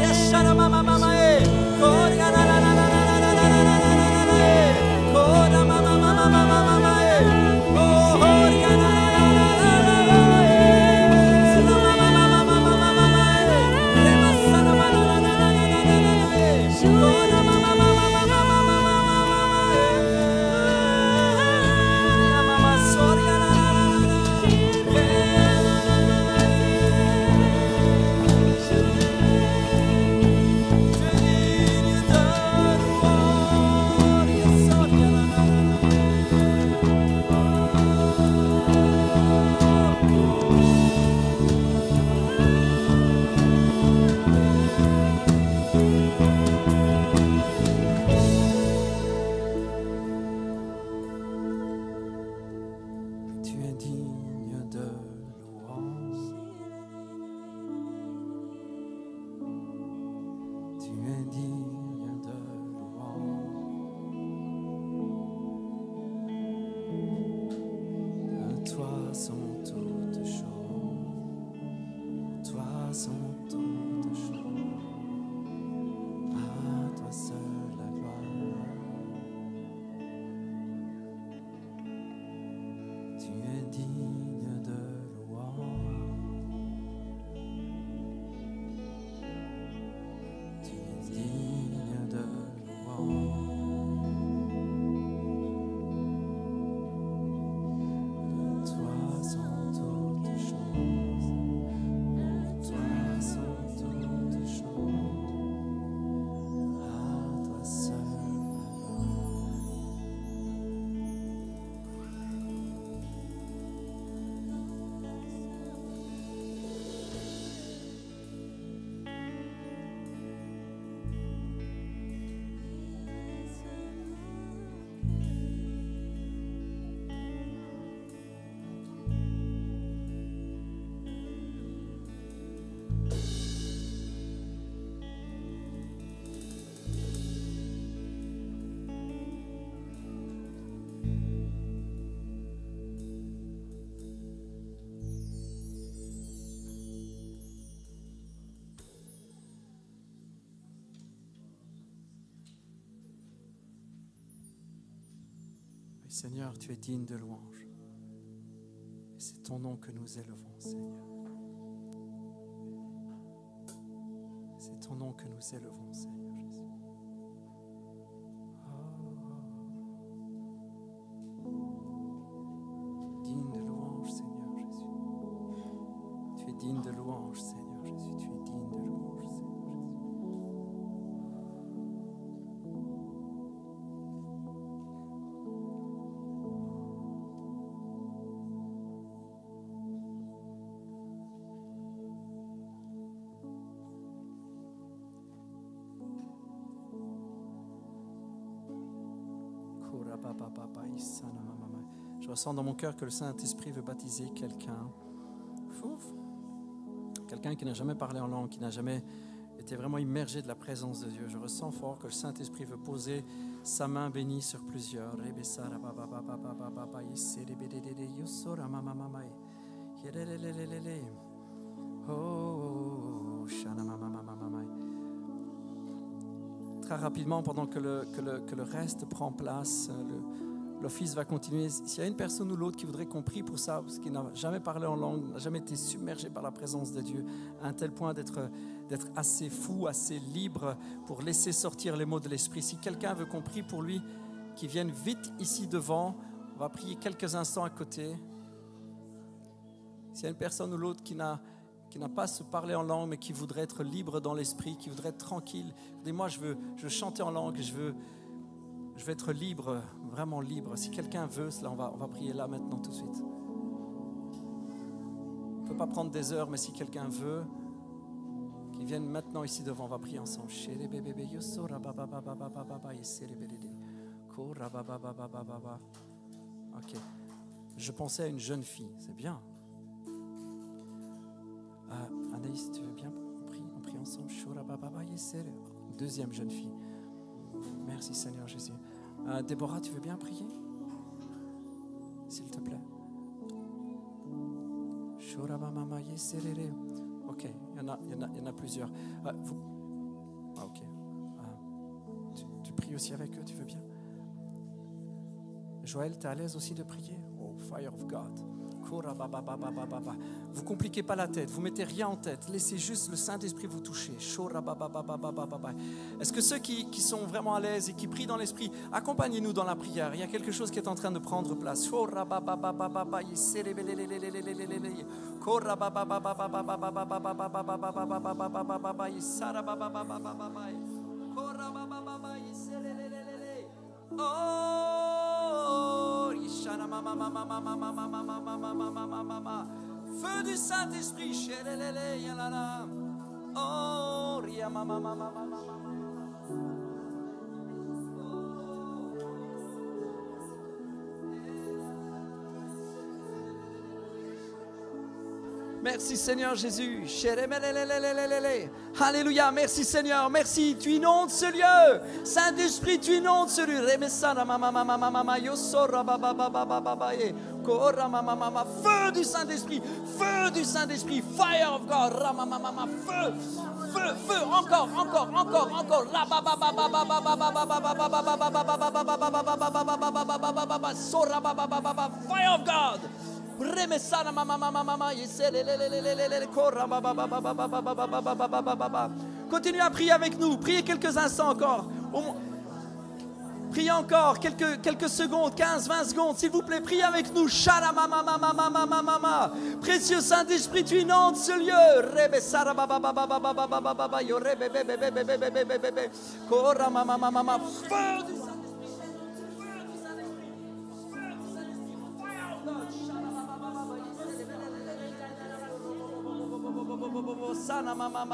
Speaker 1: Seigneur, tu es digne de louange. Et c'est ton nom que nous élevons, Seigneur. C'est ton nom que nous élevons, Seigneur Jésus. Digne de louange, Seigneur Jésus. Tu es digne de louange, Seigneur Jésus. Tu es digne de louange, Seigneur Jésus. Je ressens dans mon cœur que le Saint-Esprit veut baptiser quelqu'un. Quelqu'un qui n'a jamais parlé en langue, qui n'a jamais été vraiment immergé de la présence de Dieu. Je ressens fort que le Saint-Esprit veut poser sa main bénie sur plusieurs. Très rapidement, pendant que le reste prend place, l'office va continuer. S'il y a une personne ou l'autre qui voudrait qu'on prie pour ça, parce qu'il n'a jamais parlé en langue, n'a jamais été submergé par la présence de Dieu, à un tel point d'être assez fou, assez libre pour laisser sortir les mots de l'Esprit. Si quelqu'un veut qu'on prie pour lui, qu'il vienne vite ici devant, on va prier quelques instants à côté. S'il y a une personne ou l'autre qui n'a pas se parler en langue, mais qui voudrait être libre dans l'esprit, qui voudrait être tranquille. Moi, je veux chanter en langue, je veux Je vais être libre, vraiment libre. Si quelqu'un veut cela, on va prier là maintenant tout de suite. On ne peut pas prendre des heures, mais si quelqu'un veut, qu'il vienne maintenant ici devant, on va prier ensemble. Ok. Je pensais à une jeune fille, c'est bien. Anaïs, tu veux bien? On prie ensemble. Deuxième jeune fille. Merci Seigneur Jésus. Déborah, tu veux bien prier? S'il te plaît. Ok, il y en a plusieurs. Ok. Tu pries aussi avec eux, tu veux bien? Joël, tu es à l'aise aussi de prier? Oh, fire of God. Vous ne compliquez pas la tête, vous mettez rien en tête, laissez juste le Saint-Esprit vous toucher. Est-ce que ceux qui sont vraiment à l'aise et qui prient dans l'Esprit, accompagnez-nous dans la prière, il y a quelque chose qui est en train de prendre place. Feu du Saint-Esprit. Merci Seigneur Jésus. Alléluia. Merci Seigneur. Merci. Tu inondes ce lieu. Saint-Esprit, tu inondes ce lieu. Feu du Saint-Esprit. Feu du Saint-Esprit. Fire of God. Feu. Feu. Feu. Encore. Fire of God. Continuez à prier avec nous. Priez quelques instants encore. Priez encore quelques secondes, 15-20 secondes, s'il vous plaît. Priez avec nous. Précieux Saint-Esprit, tu inondes ce lieu. Feu du Sana mama.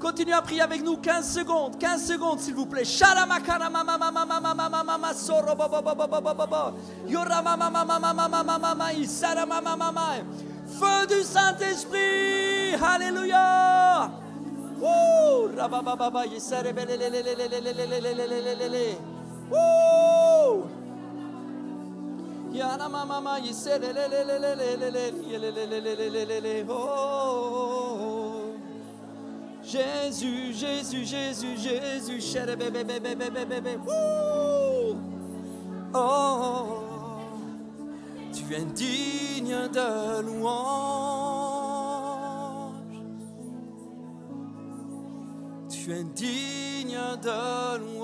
Speaker 1: Continuez à prier avec nous 15 secondes s'il vous plaît. Feu du Saint-Esprit. Alléluia. Jésus, Jésus, Jésus, Jésus. Oh,
Speaker 3: Tu es digne de louange. Tu es digne de louange.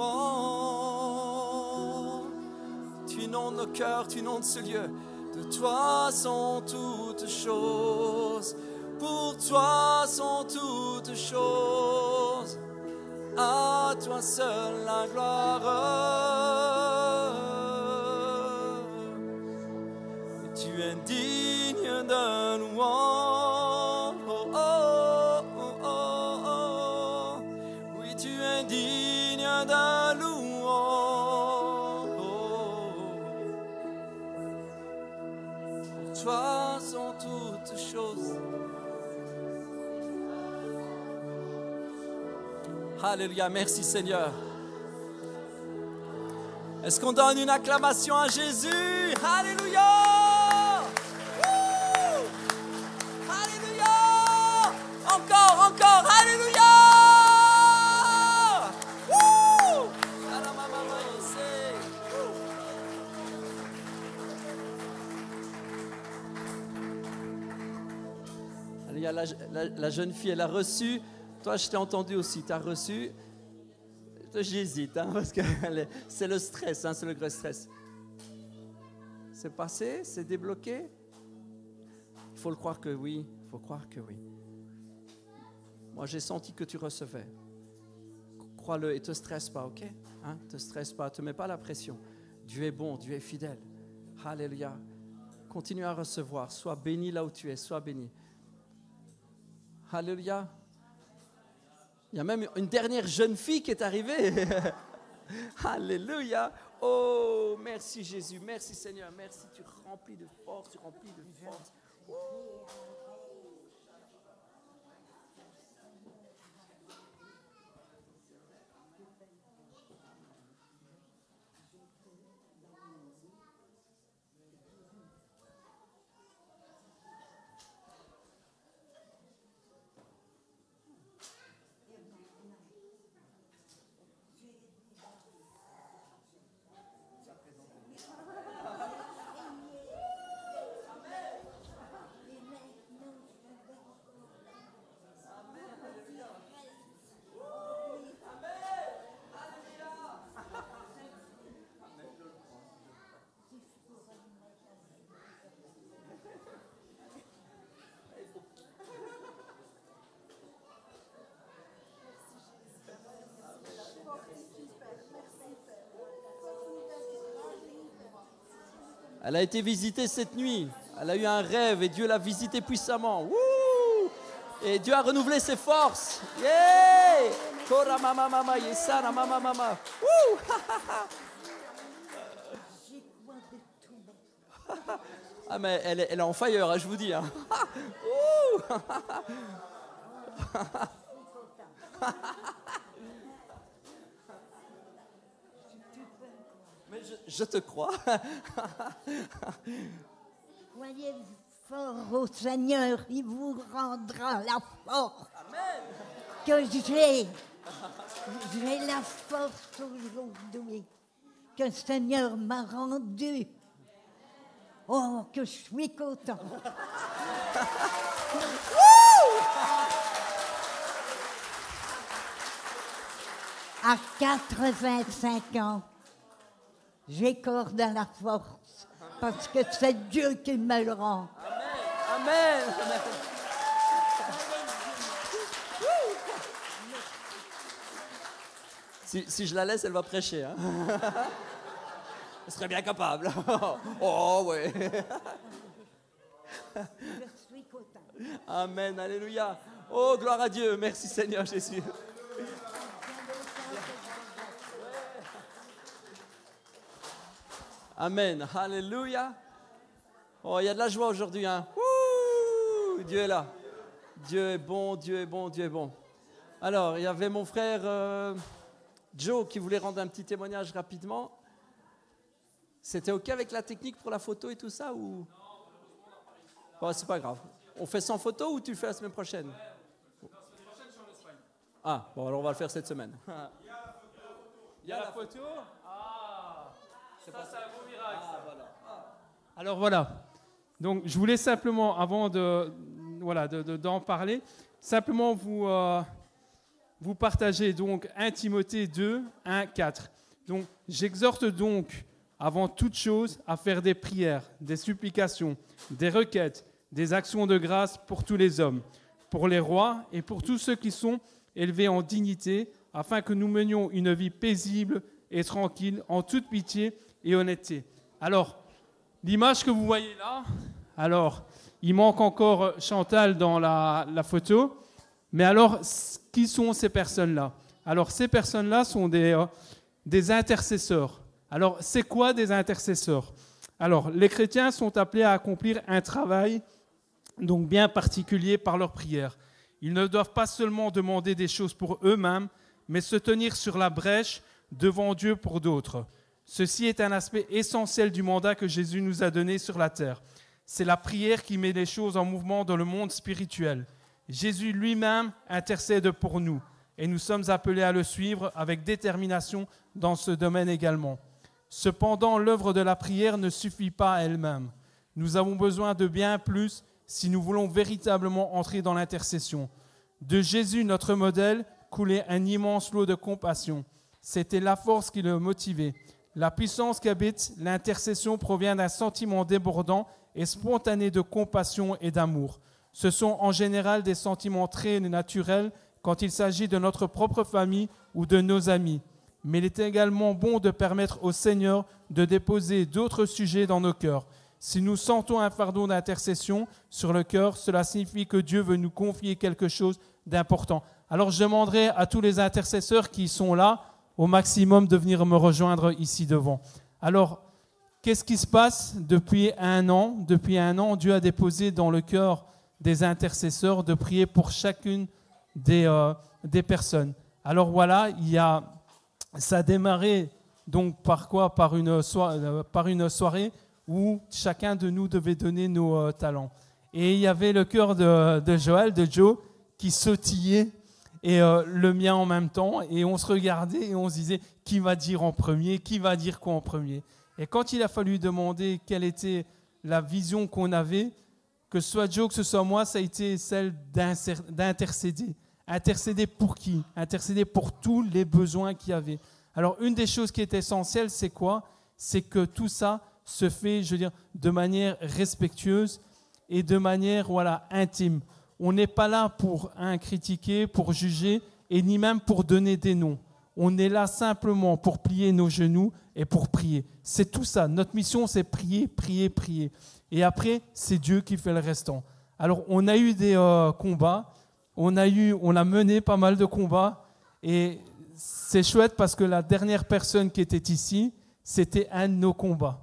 Speaker 3: Tu inondes nos cœurs, tu inondes ce lieu. De toi sont toutes choses. Pour toi sont toutes choses. À toi seul la gloire. Et tu es digne de louange. Oh, oh, oh, oh, oh. Oui, tu es digne de louange. Pour toi sont toutes choses. Alléluia, merci Seigneur. Est-ce qu'on donne une acclamation à Jésus? Alléluia! Woo! Alléluia! Encore, encore, Alléluia! Woo! Alléluia, la jeune fille, elle a reçu. Toi, je t'ai entendu aussi, tu as reçu. J'hésite, hein, parce que c'est le stress, hein, c'est le gros stress. C'est passé, c'est débloqué. Il faut le croire que oui, il faut croire que oui. Moi, j'ai senti que tu recevais. Crois-le et ne te stresse pas, ok? Hein, te stresse pas, ne te mets pas la pression. Dieu est bon, Dieu est fidèle. Alléluia. Continue à recevoir, sois béni là où tu es, sois béni. Alléluia. Il y a même une dernière jeune fille qui est arrivée. Alléluia. Oh, merci Jésus, merci Seigneur, merci. Tu remplis de force, tu remplis de force. Oh. Elle a été visitée cette nuit. Elle a eu un rêve et Dieu l'a visitée puissamment. Wouh! Et Dieu a renouvelé ses forces. Yeah! Kora mama mama yesana mama mama. Wouh! Ah mais elle est en fire, hein, je vous dis. Hein. Mais je te crois.
Speaker 4: Soyez fort au Seigneur, il vous rendra la force.
Speaker 3: Amen.
Speaker 4: Que j'ai la force aujourd'hui que le Seigneur m'a rendue. Oh, que je suis content. À 85 ans, j'accorde à la force parce que c'est Dieu qui me le rend.
Speaker 3: Amen. Amen. Si je la laisse, elle va prêcher. Hein. Elle serait bien capable. Oh, ouais.
Speaker 4: Je suis content.
Speaker 3: Amen, alléluia. Oh, gloire à Dieu. Merci Seigneur Jésus. Amen, alléluia. Oh, il y a de la joie aujourd'hui. Hein. Ouh, Dieu est là. Dieu est bon, Dieu est bon, Dieu est bon. Alors, il y avait mon frère Joe qui voulait rendre un petit témoignage rapidement. C'était OK avec la technique pour la photo et tout ça ou... Bon, c'est pas grave. On fait sans photo ou tu le fais la semaine prochaine? Ah, bon, alors on va le faire cette semaine. Il y a la photo. Ah, c'est un beau miracle. Ah, voilà.
Speaker 5: Alors voilà, donc je voulais simplement, avant d'en parler, simplement vous partager donc 1 Timothée 2, 1, 4. Donc j'exhorte donc avant toute chose à faire des prières, des supplications, des requêtes, des actions de grâce pour tous les hommes, pour les rois et pour tous ceux qui sont élevés en dignité, afin que nous menions une vie paisible et tranquille, en toute pitié et honnêteté. Alors, l'image que vous voyez là, alors, il manque encore Chantal dans la photo, mais alors, qui sont ces personnes-là? Alors, ces personnes-là sont des intercesseurs. Alors, c'est quoi des intercesseurs? Alors, les chrétiens sont appelés à accomplir un travail donc bien particulier par leur prière. Ils ne doivent pas seulement demander des choses pour eux-mêmes, mais se tenir sur la brèche devant Dieu pour d'autres. Ceci est un aspect essentiel du mandat que Jésus nous a donné sur la terre. C'est la prière qui met les choses en mouvement dans le monde spirituel. Jésus lui-même intercède pour nous et nous sommes appelés à le suivre avec détermination dans ce domaine également. Cependant, l'œuvre de la prière ne suffit pas à elle-même. Nous avons besoin de bien plus si nous voulons véritablement entrer dans l'intercession. De Jésus, notre modèle, coulait un immense lot de compassion. C'était la force qui le motivait. La puissance qu'habite l'intercession provient d'un sentiment débordant et spontané de compassion et d'amour. Ce sont en général des sentiments très naturels quand il s'agit de notre propre famille ou de nos amis. Mais il est également bon de permettre au Seigneur de déposer d'autres sujets dans nos cœurs. Si nous sentons un fardeau d'intercession sur le cœur, cela signifie que Dieu veut nous confier quelque chose d'important. Alors je demanderai à tous les intercesseurs qui sont là, au maximum, de venir me rejoindre ici devant. Alors, qu'est-ce qui se passe depuis un an? Depuis un an, Dieu a déposé dans le cœur des intercesseurs de prier pour chacune des personnes. Alors voilà, ça a démarré donc par quoi? Par une soirée où chacun de nous devait donner nos talents. Et il y avait le cœur de Joël, de Joe, qui sautillait, et le mien en même temps, et on se regardait et on se disait qui va dire en premier, qui va dire quoi en premier. Et quand il a fallu demander quelle était la vision qu'on avait, que ce soit Joe, que ce soit moi, ça a été celle d'intercéder. Intercéder pour qui? Intercéder pour tous les besoins qu'il y avait. Alors une des choses qui est essentielle, c'est quoi? C'est que tout ça se fait, je veux dire, de manière respectueuse et de manière intime. On n'est pas là pour critiquer, pour juger, et ni même pour donner des noms. On est là simplement pour plier nos genoux et pour prier. C'est tout ça. Notre mission, c'est prier, prier, prier. Et après, c'est Dieu qui fait le restant. Alors, on a eu des combats. On a mené pas mal de combats. Et c'est chouette parce que la dernière personne qui était ici, c'était un de nos combats.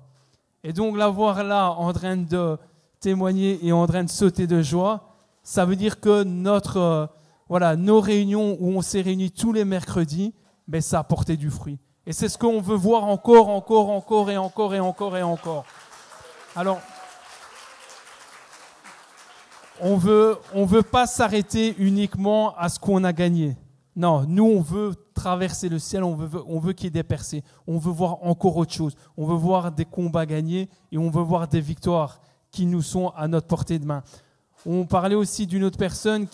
Speaker 5: Et donc, la voir là, en train de témoigner et en train de sauter de joie, ça veut dire que nos réunions où on s'est réunis tous les mercredis, ça a porté du fruit. Et c'est ce qu'on veut voir encore et encore. Alors, on veut pas s'arrêter uniquement à ce qu'on a gagné. Non, nous, on veut traverser le ciel, on veut qu'il y ait des percées. On veut voir encore autre chose. On veut voir des combats gagnés et on veut voir des victoires qui nous sont à notre portée de main. On parlait aussi d'une autre personne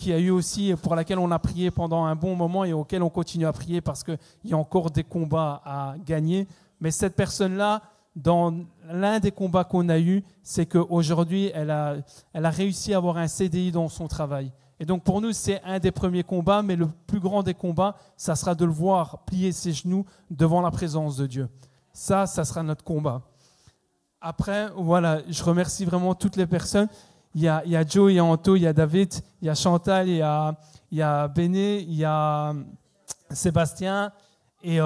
Speaker 5: pour laquelle on a prié pendant un bon moment et auquel on continue à prier parce qu'il y a encore des combats à gagner. Mais cette personne-là, dans l'un des combats qu'on a eus, c'est qu'aujourd'hui, elle a réussi à avoir un CDI dans son travail. Et donc pour nous, c'est un des premiers combats, mais le plus grand des combats, ça sera de le voir plier ses genoux devant la présence de Dieu. Ça sera notre combat. Après, je remercie vraiment toutes les personnes. Il y a Joe, il y a Anto, il y a David, il y a Chantal, il y a Béné, il y a Sébastien. Et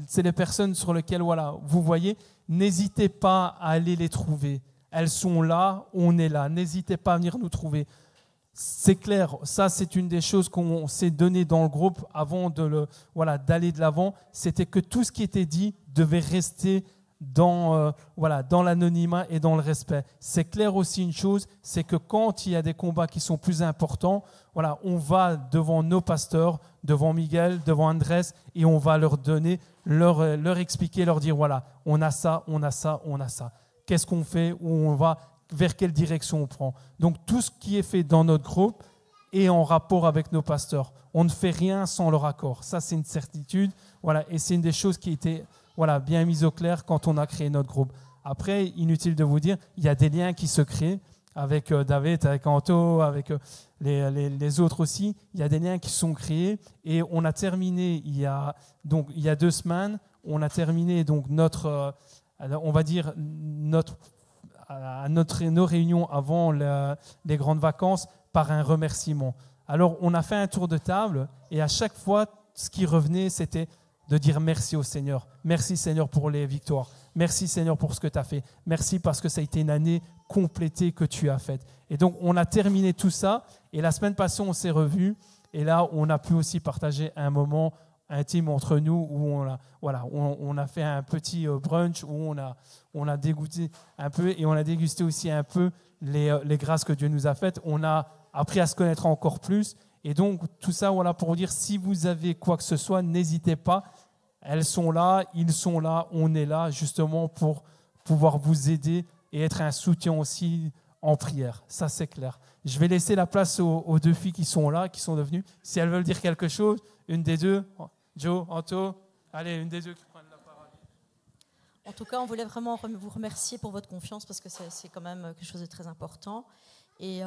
Speaker 5: c'est les personnes sur lesquelles vous voyez. N'hésitez pas à aller les trouver. Elles sont là, on est là. N'hésitez pas à venir nous trouver. C'est clair, ça c'est une des choses qu'on s'est donné dans le groupe avant d'aller de l'avant. C'était que tout ce qui était dit devait rester dans l'anonymat et dans le respect. C'est clair aussi une chose, c'est que quand il y a des combats qui sont plus importants, on va devant nos pasteurs, devant Miguel, devant Andrés, et on va leur donner, leur expliquer, leur dire on a ça, on a ça, on a ça. qu'est-ce qu'on fait, où on va, vers quelle direction on prend. Donc tout ce qui est fait dans notre groupe est en rapport avec nos pasteurs. On ne fait rien sans leur accord. Ça, c'est une certitude. Voilà, et c'est une des choses qui était bien mise au clair quand on a créé notre groupe. Après, inutile de vous dire, il y a des liens qui se créent avec David, avec Anto, avec les autres aussi. Il y a des liens qui sont créés et on a terminé il y a 2 semaines, on a terminé donc nos réunions avant les grandes vacances par un remerciement. Alors, on a fait un tour de table et à chaque fois, ce qui revenait, c'était de dire merci au Seigneur. Merci Seigneur pour les victoires. Merci Seigneur pour ce que tu as fait. Merci parce que ça a été une année complétée que tu as faite. Et donc, on a terminé tout ça. Et la semaine passée, on s'est revus. Et là, on a pu aussi partager un moment intime entre nous où on a fait un petit brunch où on a dégoûté un peu et on a dégusté aussi un peu les grâces que Dieu nous a faites. On a appris à se connaître encore plus. Et donc, tout ça, pour vous dire, si vous avez quoi que ce soit, n'hésitez pas. Elles sont là, ils sont là, on est là justement pour pouvoir vous aider et être un soutien aussi en prière. Ça, c'est clair. Je vais laisser la place aux 2 filles qui sont là, qui sont devenues. Si elles veulent dire quelque chose, une des 2, Jo, Anto, allez, une des 2 qui prennent la parole.
Speaker 6: En tout cas, on voulait vraiment vous remercier pour votre confiance parce que c'est quand même quelque chose de très important. Et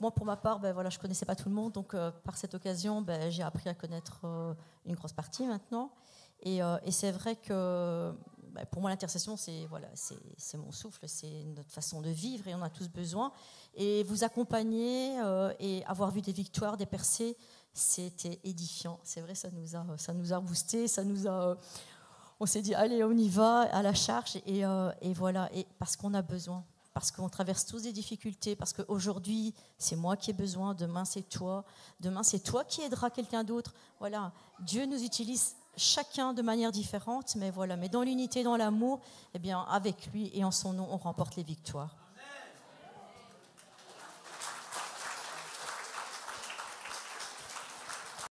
Speaker 6: moi, pour ma part, je ne connaissais pas tout le monde, donc par cette occasion, j'ai appris à connaître une grosse partie maintenant. Et c'est vrai que pour moi, l'intercession, c'est mon souffle, c'est notre façon de vivre et on a tous besoin. Et vous accompagner et avoir vu des victoires, des percées, c'était édifiant. C'est vrai, ça nous a boosté, on s'est dit, allez, on y va, à la charge. Et voilà, et parce qu'on a besoin. Parce qu'on traverse tous des difficultés, parce qu'aujourd'hui, c'est moi qui ai besoin, demain, c'est toi qui aideras quelqu'un d'autre. Voilà, Dieu nous utilise chacun de manière différente, mais dans l'unité, dans l'amour, avec lui et en son nom, on remporte les victoires.